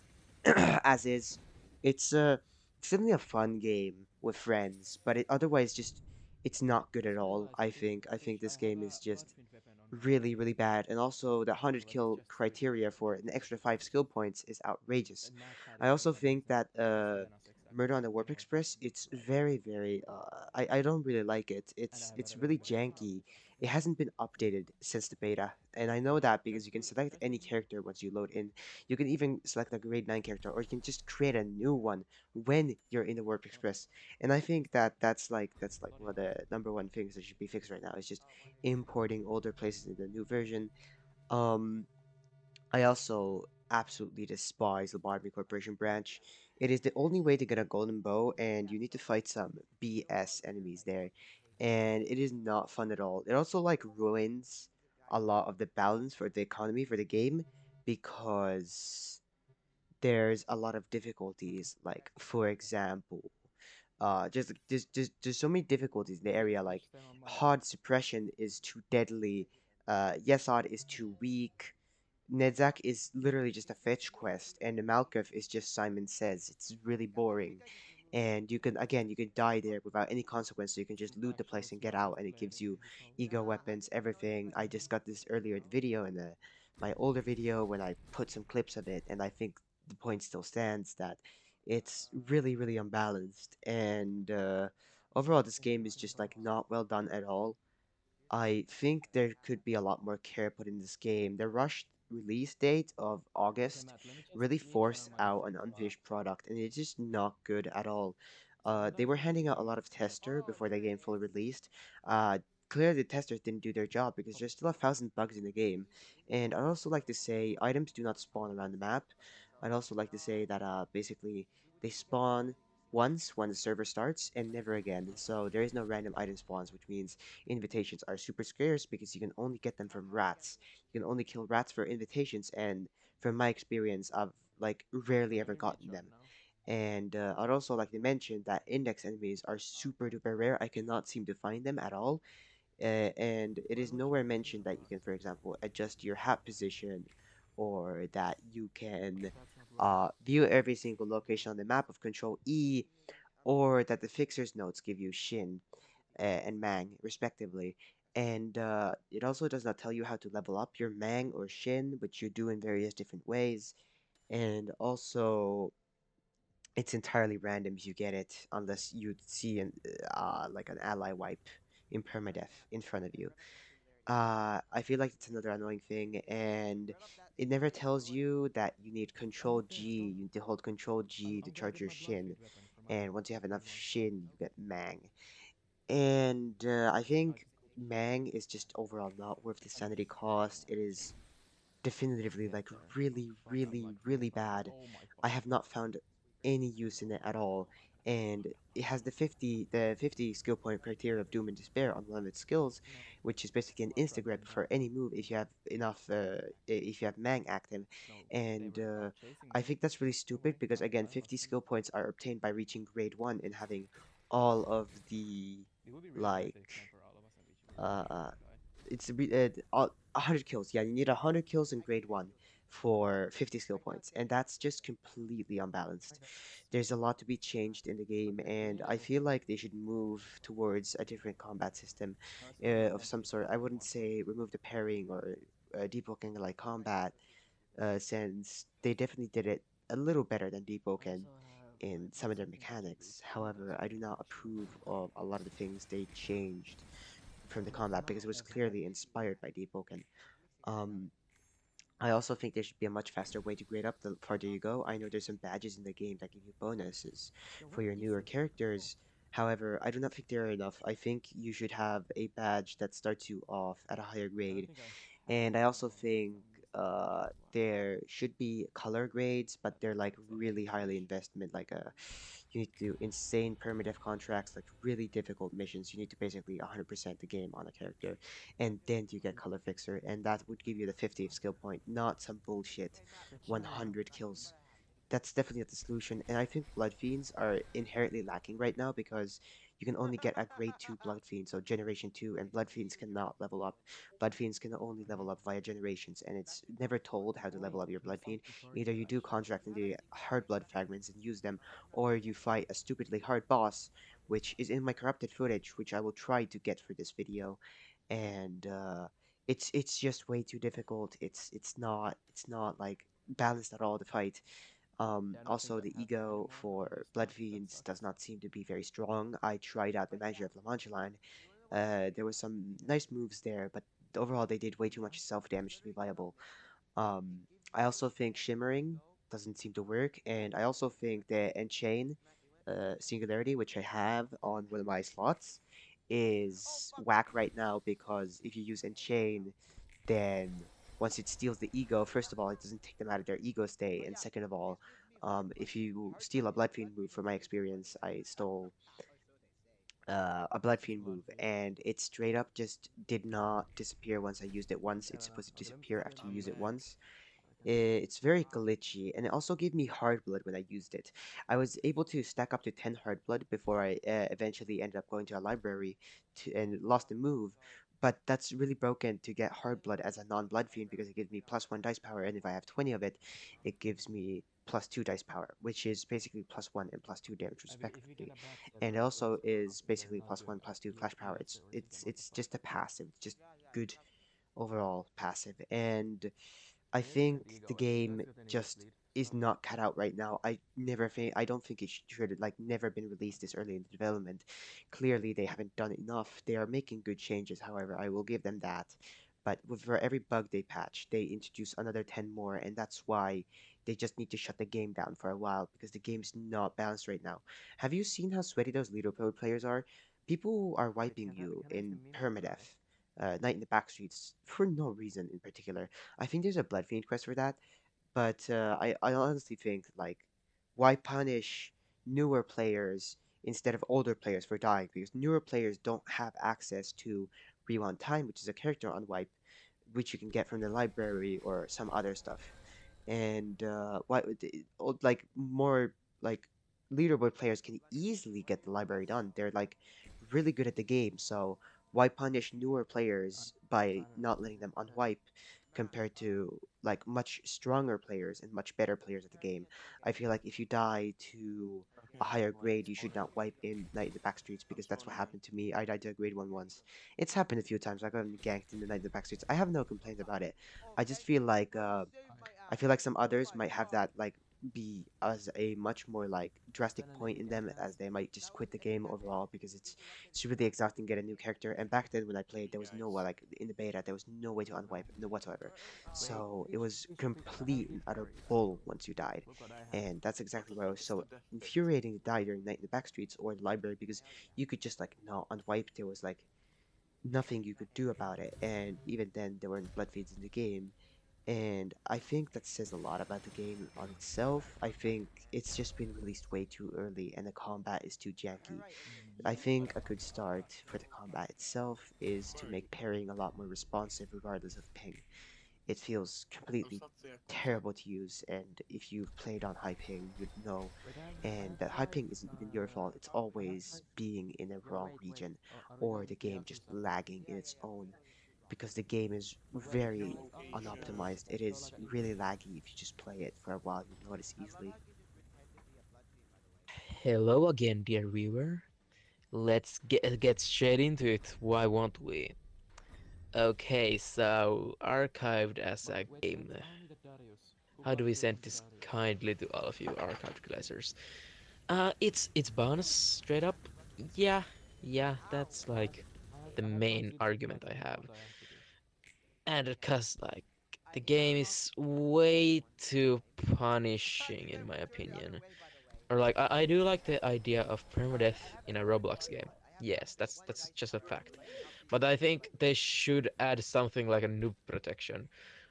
as is, it's it's definitely a fun game with friends, but it otherwise just it's not good at all. I think this game is just really really bad, and also the 100 kill criteria for an extra 5 skill points is outrageous. I also think that Murder on the Warp Express, it's very I don't really like it. It's really janky. It hasn't been updated since the beta, and I know that because you can select any character once you load in. You can even select a grade 9 character, or you can just create a new one when you're in the Warp Express. And I think that that's like one of the number one things that should be fixed right now is just importing older places in the new version. Um, I also absolutely despise the Lobotomy Corporation branch. It is the only way to get a golden bow, and you need to fight some BS enemies there, and it is not fun at all. It also like ruins a lot of the balance for the economy for the game because there's a lot of difficulties. Like for example, just there's so many difficulties in the area. Like hard suppression is too deadly. Yesod is too weak. Nedzak is literally just a fetch quest, and the Malkuth is just Simon Says. It's really boring. And you can die there without any consequence, so you can just loot the place and get out, and it gives you ego weapons, everything. I just got this earlier in the video, in my older video, when I put some clips of it, and I think the point still stands that it's really, really unbalanced. And overall, this game is just like not well done at all. I think there could be a lot more care put in this game. The rushed release date of August really forced out an unfinished product, and it's just not good at all. They were handing out a lot of tester before the game fully released. Uh, Clearly, the testers didn't do their job because there's still 1,000 bugs in the game. And I'd also like to say items do not spawn around the map. I'd also like to say that basically they spawn once when the server starts and never again. So there is no random item spawns, which means invitations are super scarce because you can only get them from rats. You can only kill rats for invitations, and from my experience, I've like rarely ever gotten them. And I'd also like to mention that index enemies are super duper rare. I cannot seem to find them at all. And it is nowhere mentioned that you can, for example, adjust your hat position or that you can view every single location on the map of Control E, or that the fixer's notes give you Shin and Mang, respectively. And it also does not tell you how to level up your Mang or Shin, which you do in various different ways. And also, it's entirely random if you get it, unless you see like an ally wipe in permadeath in front of you. I feel like it's another annoying thing, and it never tells you that you need Control G. You need to hold Control G to charge your Shin, and once you have enough Shin, you get Mang. And I think Mang is just overall not worth the sanity cost. It is definitively like really, really, really bad. I have not found any use in it at all, and it has the 50 skill point criteria of Doom and Despair on one of its skills, which is basically an insta grab for any move if you have enough if you have Mang active, and I think that's really stupid because again 50 skill points are obtained by reaching grade 1 and having all of the like uh all 100 kills. Yeah, you need 100 kills in grade 1 for 50 skill points, and that's just completely unbalanced. There's a lot to be changed in the game, and I feel like they should move towards a different combat system of some sort. I wouldn't say remove the parrying or depoking like combat, since they definitely did it a little better than Deepoken in some of their mechanics. However, I do not approve of a lot of the things they changed from the combat because it was clearly inspired by Deepoken. Um, I also think there should be a much faster way to grade up the farther you go. I know there's some badges in the game that give you bonuses for your newer characters. However, I do not think they are enough. I think you should have a badge that starts you off at a higher grade, and I also think there should be color grades, but they're like really highly investment. Like you need to do insane permadeath contracts, like really difficult missions. You need to basically 100% the game on a character, and then you get color fixer, and that would give you the 50th skill point, not some bullshit 100 kills. That's definitely not the solution. And I think Blood Fiends are inherently lacking right now because you can only get a grade 2 Blood Fiend, so Generation 2, and Blood Fiends cannot level up. Blood Fiends can only level up via generations, and it's never told how to level up your Blood Fiend. Either you do contract in the hard blood fragments and use them, or you fight a stupidly hard boss, which is in my corrupted footage, which I will try to get for this video. And it's just way too difficult. It's not like balanced at all to fight. Also, the ego for Blood Fiends does not seem to be very strong. I tried out the Magic of La Mancha line. There was some nice moves there, but overall they did way too much self-damage to be viable. Um, I also think Shimmering doesn't seem to work, and I also think the Enchain Singularity, which I have on one of my slots, is whack right now because if you use Enchain, then once it steals the ego, first of all, it doesn't take them out of their ego state, and second of all, if you steal a Bloodfiend move, from my experience, I stole a Bloodfiend move, and it straight up just did not disappear once I used it once. It's supposed to disappear after you use it once. It's very glitchy, and it also gave me hard blood when I used it. I was able to stack up to 10 hard blood before I eventually ended up going to a library and lost the move. But that's really broken to get hard blood as a non-blood fiend because it gives me +1 dice power, and if I have 20 of it, it gives me +2 dice power, which is basically +1 and +2 damage respectively. And it also is basically +1 +2 flash power. It's just a passive, just good overall passive, and I think the game just is not cut out right now. I don't think it should like never been released this early in the development. Clearly, they haven't done enough. They are making good changes, however, I will give them that. But for every bug they patch, they introduce another 10 more, and that's why they just need to shut the game down for a while because the game's not balanced right now. Have you seen how sweaty those leaderboard players are? People are wiping you in permadeath, Night in the Backstreets, for no reason in particular. I think there's a bloodfiend quest for that, but I honestly think like why punish newer players instead of older players for dying? Because newer players don't have access to rewind time, which is a character on wipe, which you can get from the library or some other stuff. And why like more like leaderboard players can easily get the library done. They're like really good at the game, so why punish newer players by not letting them unwipe compared to like much stronger players and much better players at the game? I feel like if you die to a higher grade, you should not wipe in Night in the Backstreets because that's what happened to me. I died to a grade 1 once. It's happened a few times. I got ganked in the Night in the Backstreets. I have no complaints about it. I just feel like I feel like some others might have that like be as a much more like drastic point in them as they might just quit the game overall because it's really exhausting to get a new character. And back then when I played, there was no way like in the beta there was no way to unwipe no whatsoever. So it was complete and utter bull once you died, and that's exactly why I was so infuriating to die during Night in the Backstreets or the library because you could just like no unwipe. There was like nothing you could do about it, and even then there weren't blood feeds in the game, and I think that says a lot about the game on itself. I think it's just been released way too early and the combat is too janky. I think a good start for the combat itself is to make parrying a lot more responsive regardless of ping. It feels completely terrible to use, and if you've played on high ping, you'd know. And that high ping isn't even your fault, it's always being in a wrong region or the game just lagging in its own because the game is very unoptimized. It is really laggy if you just play it for a while, you notice easily. Hello again, dear viewer. Let's get straight into it. Why won't we? Okay, so archived as a game. How do we send this kindly to all of you archived glazers? It's bonus straight up. Yeah, yeah, that's like the main argument I have. And because like the game is way too punishing in my opinion. Or like I do like the idea of permadeath in a Roblox game. Yes, that's just a fact. But I think they should add something like a noob protection.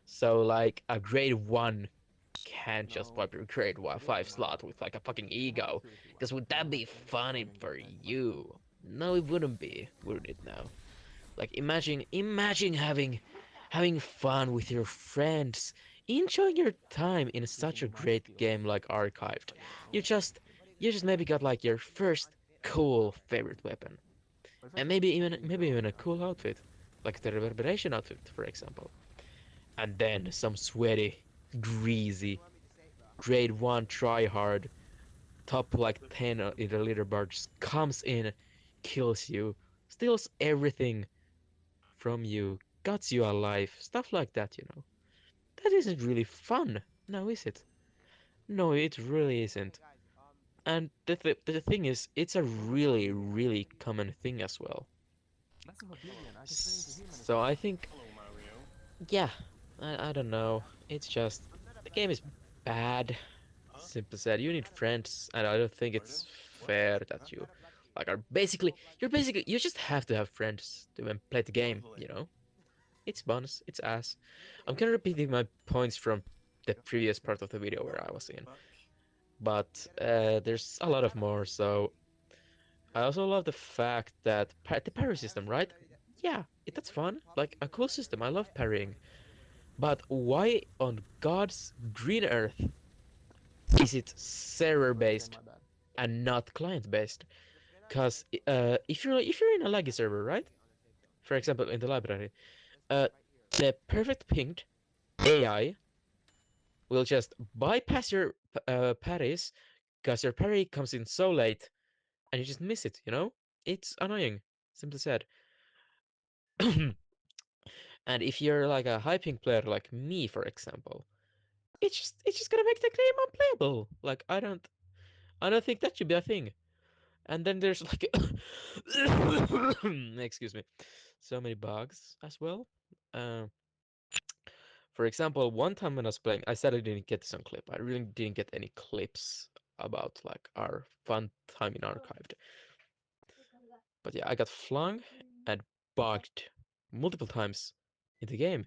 So like a grade 1 can't just wipe your grade 5 slot with like a fucking ego. Because would that be funny for you? No, it wouldn't be, would it now? Like imagine having fun with your friends, enjoying your time in such a great game like Archived. You just you just maybe got like your first cool favorite weapon. And maybe even a cool outfit, like the reverberation outfit, for example. And then some sweaty, greasy, grade 1 try hard, top like 10 in the leaderboard just comes in, kills you, steals everything from you, cuts you alive, stuff like that, you know. That isn't really fun, now is it? No, it really isn't. And the thing is, it's a really, really common thing as well. So I think, yeah, I don't know. It's just, the game is bad. Simple said, you need friends, and I don't think it's fair that you, like, you just have to have friends to even play the game, you know? It's bonus, it's ass. I'm kind of repeating my points from the previous part of the video where I was in, but there's a lot of more. So I also love the fact that the parry system, right? Yeah, that's fun. Like a cool system. I love parrying. But why on God's green earth is it server based and not client based? Because if you're in a laggy server, right? For example, in the library, uh, the perfect pinged AI will just bypass your parries because your parry comes in so late and you just miss it, you know? It's annoying, simply said. And if you're like a high ping player like me, for example, it's just gonna make the game unplayable. Like I don't think that should be a thing. And then there's like excuse me, so many bugs as well. Um, for example, one time when I was playing, I said I didn't get this on clip. I really didn't get any clips about like our fun time in archived. But yeah, I got flung and bugged multiple times in the game.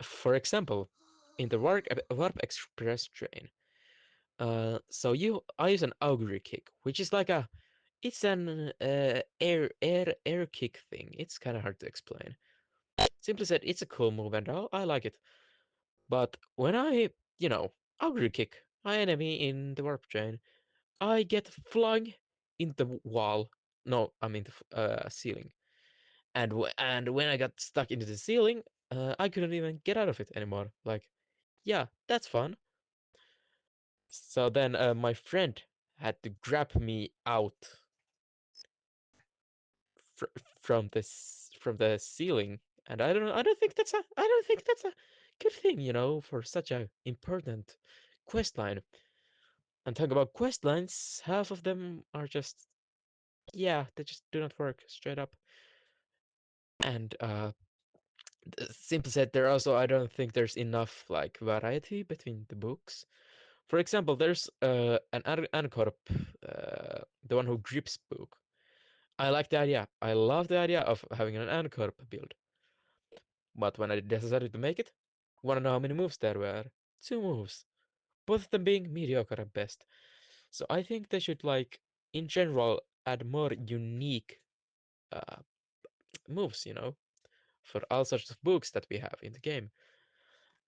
For example, in the warp express train. I use an augury kick, which is like it's an air kick thing. It's kind of hard to explain. Simply said, it's a cool move and I like it. But when augury kick my enemy in the warp train, I get flung in the wall. No, I mean the ceiling. And when I got stuck into the ceiling, I couldn't even get out of it anymore. Like, yeah, that's fun. So then my friend had to grab me out fr- from the ceiling, and I don't think that's a good thing, for such a important quest line. And talk about quest lines, half of them are just, yeah, they just do not work straight up. And simply said, there also I don't think there's enough like variety between the books. For example, there's an Ancorp, the one who grips book. I like the idea. I love the idea of having an Ancorp build. But when I decided to make it, wanna know how many moves there were? 2 moves. Both of them being mediocre at best. So I think they should like in general add more unique uh, moves, for all sorts of books that we have in the game.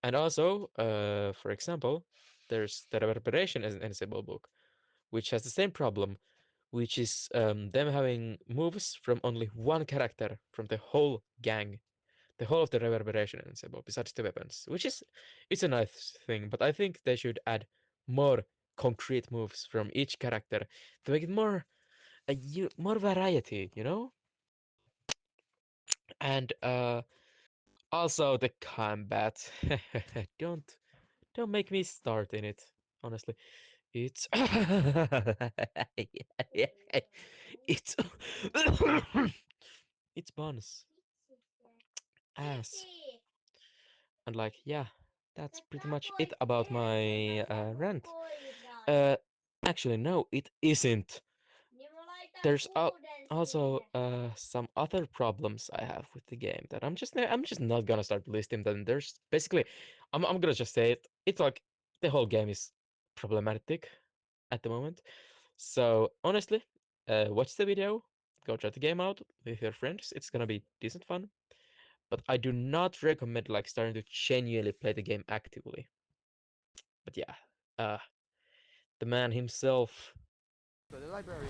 And also, for example, there's the Reverberation as an ensemble book, which has the same problem, which is them having moves from only one character from the whole gang, the whole of the Reverberation ensemble, besides the weapons, which is it's a nice thing, but I think they should add more concrete moves from each character to make it more variety, And also the combat. don't don't make me start in it, honestly. It's it's it's buns ass. And like, yeah, that's pretty much it about my rant. Uh, Actually, no, it isn't. There's also some other problems I have with the game that I'm just not gonna start listing them. There's basically, I'm gonna just say it. It's like the whole game is problematic at the moment. So honestly, watch the video, go try the game out with your friends. It's gonna be decent fun. But I do not recommend like starting to genuinely play the game actively. But yeah, uh, the man himself. To the library.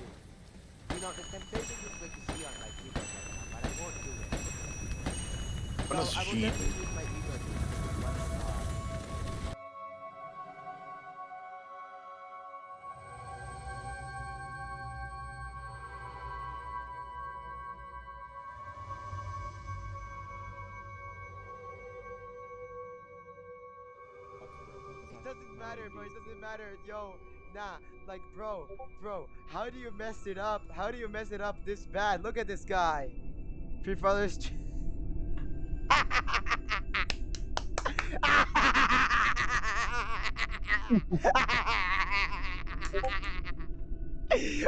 The temptation to click C on my keyboard right now, but I won't do it. What Well, is I will she? definitely use my ego to It doesn't matter, bro. It doesn't matter. Yo, nah. Like, bro, how do you mess it up? How do you mess it up this bad? Look at this guy. Free Father's.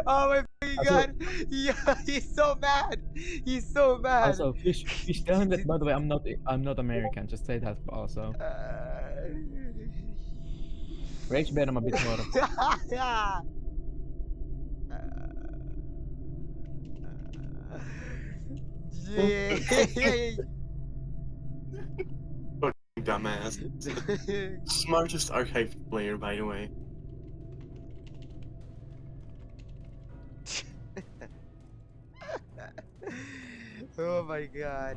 Oh my fucking Also, god! Yeah, he's so mad. He's so mad. also, fish. Tell him that. By the way, I'm not American. Just say that also. Rage bait him a bit more. Yeah. Yeah. Oh, dumbass. Smartest archived player, by the way. Oh my god.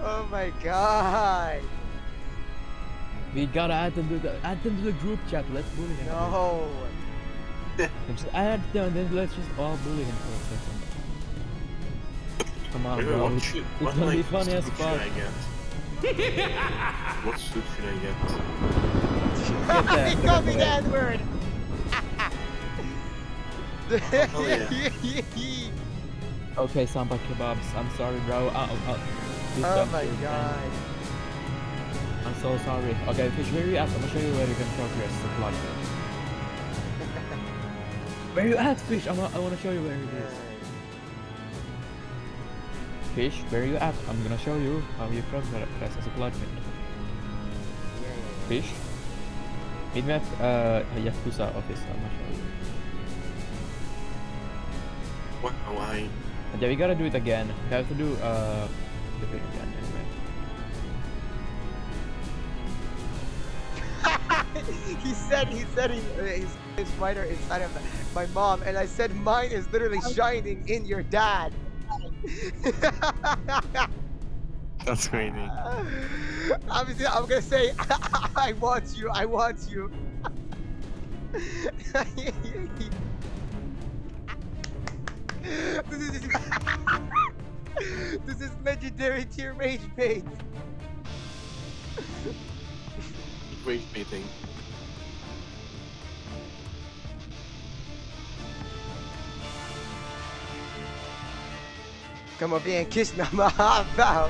Oh my god. We gotta add them to the group chat. Let's bully him. No. Just add them, and then let's just all bully him for a second. Come on, bro. What It's should, it's what gonna be like funny as suit fuck. should I get? What suit should I get? Get that, He look called at me the that. N-word. Oh, Okay, Samba Kebabs. I'm sorry, bro. Please Oh don't my shoot, man. god. I'm so sorry. Okay, Fish, where you at? I'm gonna show you where you can progress the plot. Where you at, Fish? I wanna show you where it is. Fish, where you at? I'm gonna show you how you progress as a bloodfiend. Fish? Meet me at Yakuza office. I'm gonna show you. What? Why? Yeah, we gotta do it again. We have to do the thing again anyway. He said his spider inside of my mom, and I said mine is literally shining in your dad. That's crazy. Obviously, I'm gonna say, I want you. I want you. This is legendary tier rage bait. Great beating. Come over here and kiss me on my heart, pal.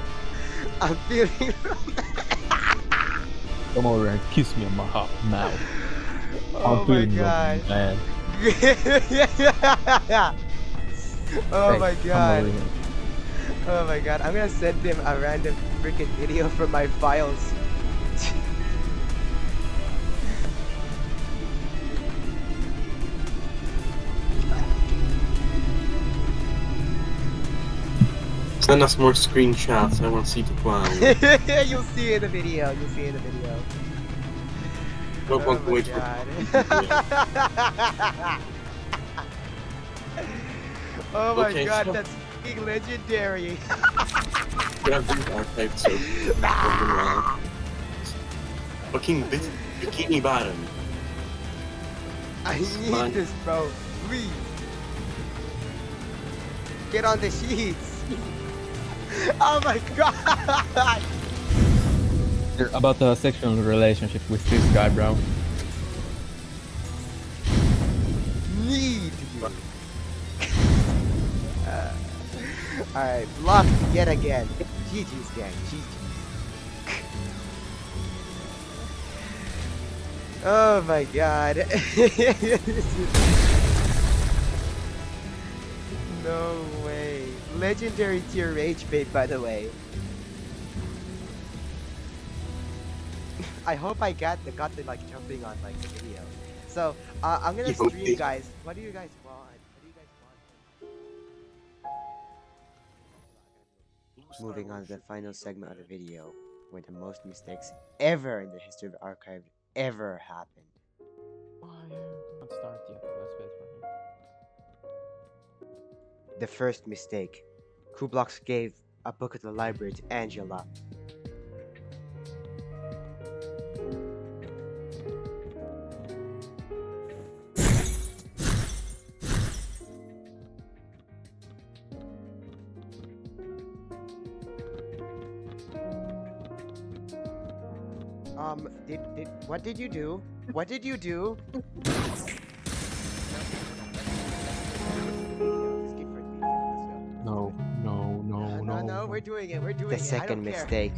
I'm feeling. Come over and kiss me on my heart now. Oh my god. Man. Oh Hey, my come god. over here. Oh my god. I'm gonna send him a random freaking video from my files. Send us more screenshots. I want to see the clown. You'll see in the video. You'll see in the video. Don't want to wait for. Oh my Okay, god, so- that's fucking legendary. Yeah, these archived so. Fucking bikini bottom. I Fine. need this, bro. Please. Get on the sheets. Oh my god. You're about a sexual relationship with this guy, bro. Need you. Alright, blocked yet again. GG's gang, GG. Oh my god. No way. Legendary tier rage bait, by the way. I hope I got the like jumping on like the video. So I'm gonna Yeah, stream, okay. guys. What do you guys want? What do you guys want? Moving on to the final segment of the video, where the most mistakes ever in the history of the archive ever happened. Oh, yeah. Not start yet. Let's wait for him. The first mistake. Kublox gave a book at the library to Angela. What did you do? What did you do? No, no, no, no. No, we're doing it. We're doing The it. second I don't care. mistake.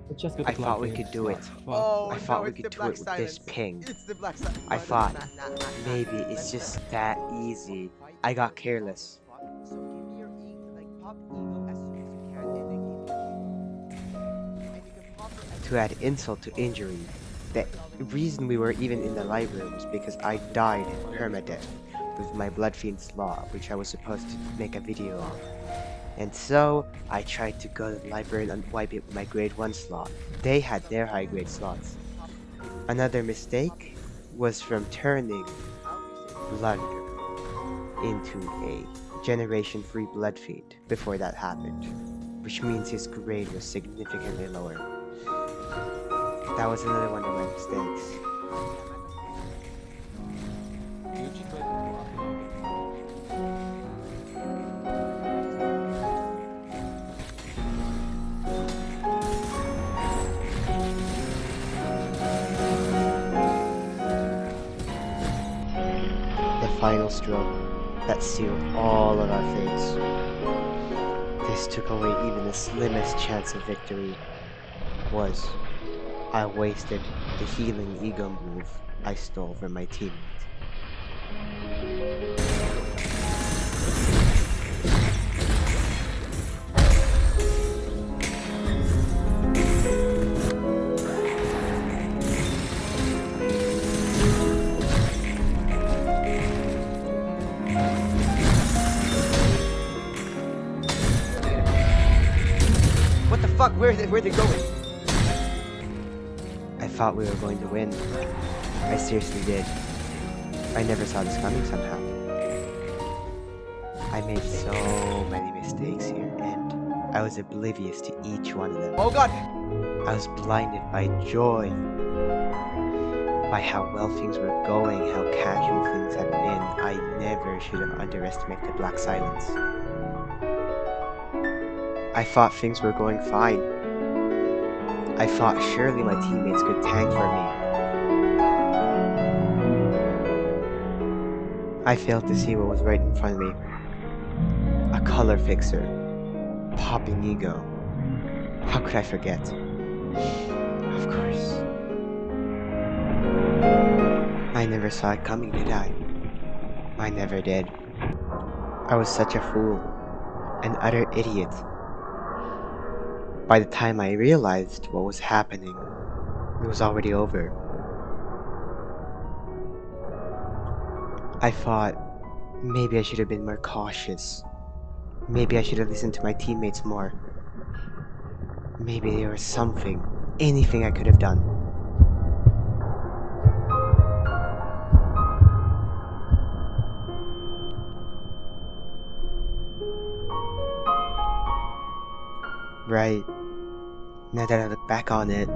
Let's just go to I thought we bloodfiend. could do it. Fuck. Oh, I thought no, we it's could the do black it with this silence. ping. It's the black silence. I thought maybe it's just that easy. I got careless. So give me your like pop ego as soon as you can, and then give me and you can pop it as To add insult to injury, the reason we were even in the library was because I died permadeath with my bloodfiend slot, which I was supposed to make a video on. And so I tried to go to the library and wipe it with my grade 1 slot. They had their high grade slots. Another mistake was from turning Blunder into a generation free bloodfiend before that happened, which means his grade was significantly lower. That was another one of my mistakes. You just try to upload it. The final stroke that sealed all of our fates. This took away even the slimmest chance of victory. I wasted the healing ego move I stole from my teammate. What the fuck? Where'd they going? I thought we were going to win. I seriously did. I never saw this coming somehow. I made so many mistakes here, and I was oblivious to each one of them. Oh god! I was blinded by joy, by how well things were going, how casual things had been. I never should have underestimated Black Silence. I thought things were going fine. I thought surely my teammates could tank for me. I failed to see what was right in front of me. A color fixer. Popping ego. How could I forget? Of course. I never saw it coming, did I? I never did. I was such a fool. An utter idiot. By the time I realized what was happening, it was already over. I thought maybe I should have been more cautious. Maybe I should have listened to my teammates more. Maybe there was something, anything I could have done. Right. Now that I look back on it,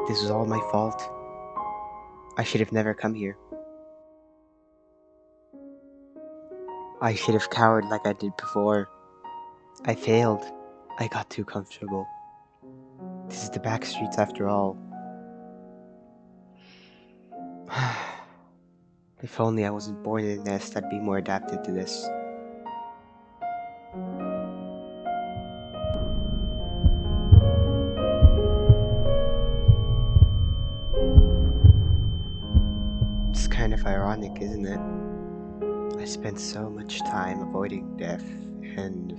this was all my fault. I should have never come here. I should have cowered like I did before. I failed. I got too comfortable. This is the back streets after all. If only I wasn't born in a nest, I'd be more adapted to this. It's kind of ironic, isn't it? I spent so much time avoiding death, and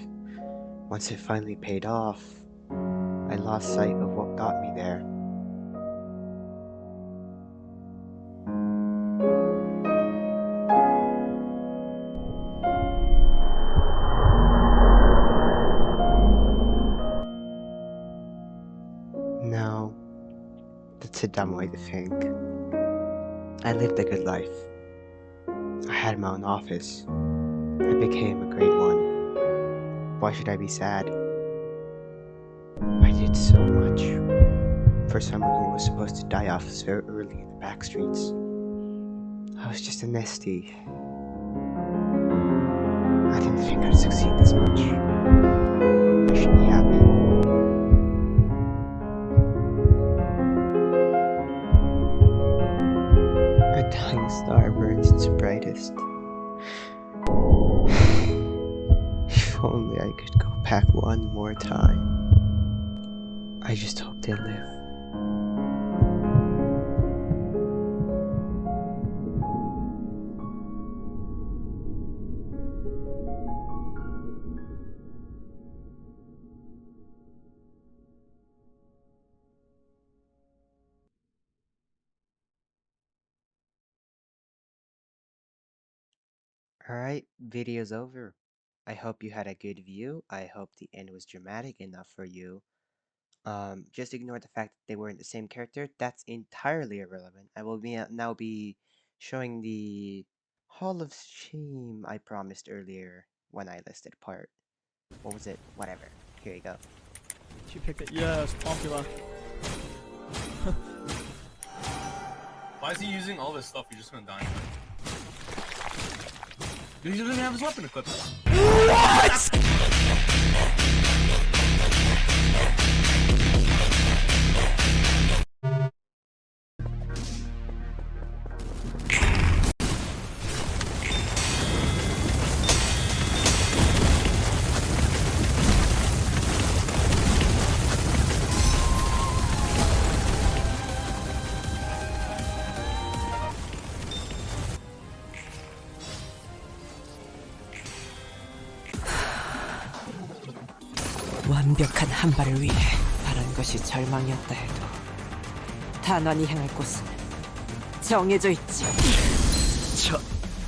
once it finally paid off, I lost sight of what got me there. No, that's a dumb way to think. I lived a good life. I had my own office. I became a great one. Why should I be sad? I did so much for someone who was supposed to die off so early in the back streets. I was just a nestie. I didn't think I'd succeed this much. I should be happy. A dying star burns its brightest. If only I could go back one more time. I just hope they live. Alright, video's over. I hope you had a good view. I hope the end was dramatic enough for you. Just ignore the fact that they weren't the same character. That's entirely irrelevant. I will now be showing the Hall of Shame I promised earlier when I listed part. What was it? Whatever. Here you go. She picked it. Yes, popular. Why is he using all this stuff? He's just gonna die. Dude, he doesn't even have his weapon equipped. What? 완벽한 한 발을 위해 바란 것이 절망이었다 해도 단원이 향할 곳은 정해져 있지. 저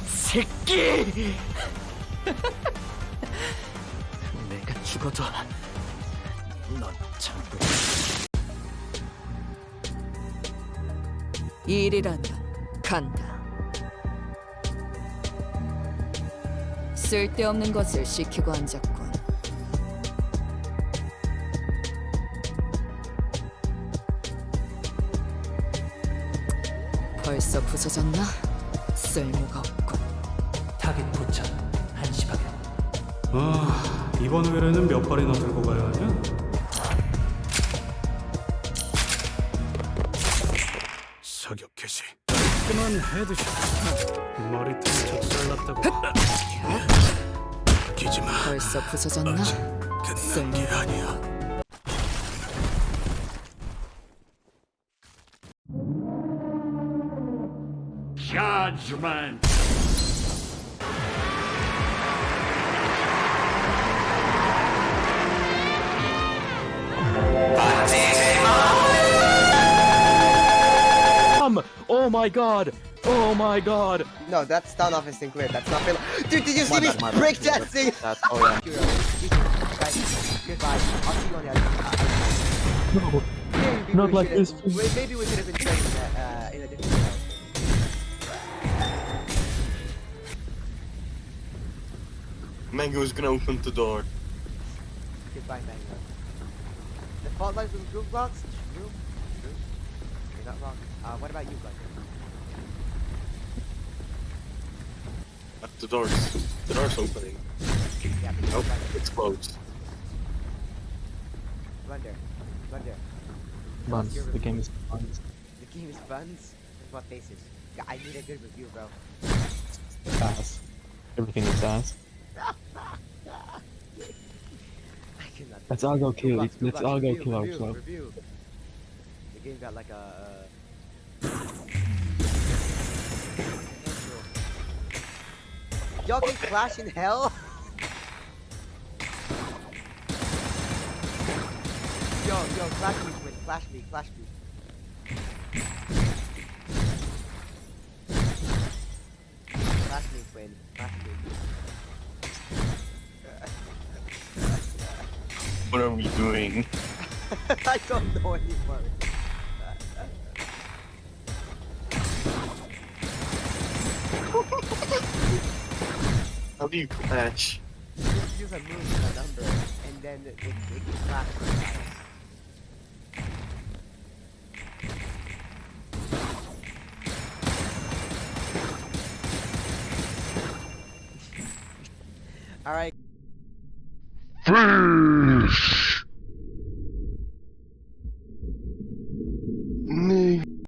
새끼! 내가 죽어도 넌 참고. 일이라면 간다. 쓸데없는 것을 시키고 앉았군. 벌써 부서졌나? 쓸모가 없군. 타겟 포착 한시방에. 아, 이번 회에는 몇 발이나 들고 가야 하냐? 사격 개시. 그만 헤드샷. 머리털 작살났다고. 기지마. 벌써 부서졌나? 아직 끝난 게 아니야. Judgment. Oh my god! Oh my god! No, that's down off his Sinclair. That's not fair. Dude, did you see me breakdancing? Oh yeah. Guys, goodbye. I'll see you on the other No. Maybe Not we like should've- this. Maybe we should have been training in a different way. Mango's gonna open the door. Goodbye, Mango. The fault lies with groove blocks? True. True. You're not wrong. What about you, Buggy? The door's opening. Yeah, but Oh, Buggy. it's closed. Blunder. Blunder. Buns. Your The review. game is buns. The game is buns? With what basis? Yeah, I need a good review, bro. Ass. Everything is ass. I cannot. Let's all go kill. Blocks, Let's blocks, all go review, kill review, ourselves. review. The game got like a. Y'all think Clash in Hell? Yo, Clash me, Quinn. Clash me, Clash me. Clash me, Quinn. Clash me. What are we doing? I don't know anymore. How do you clash? Just use a move with a number, and then it can clash with the dice. Alright.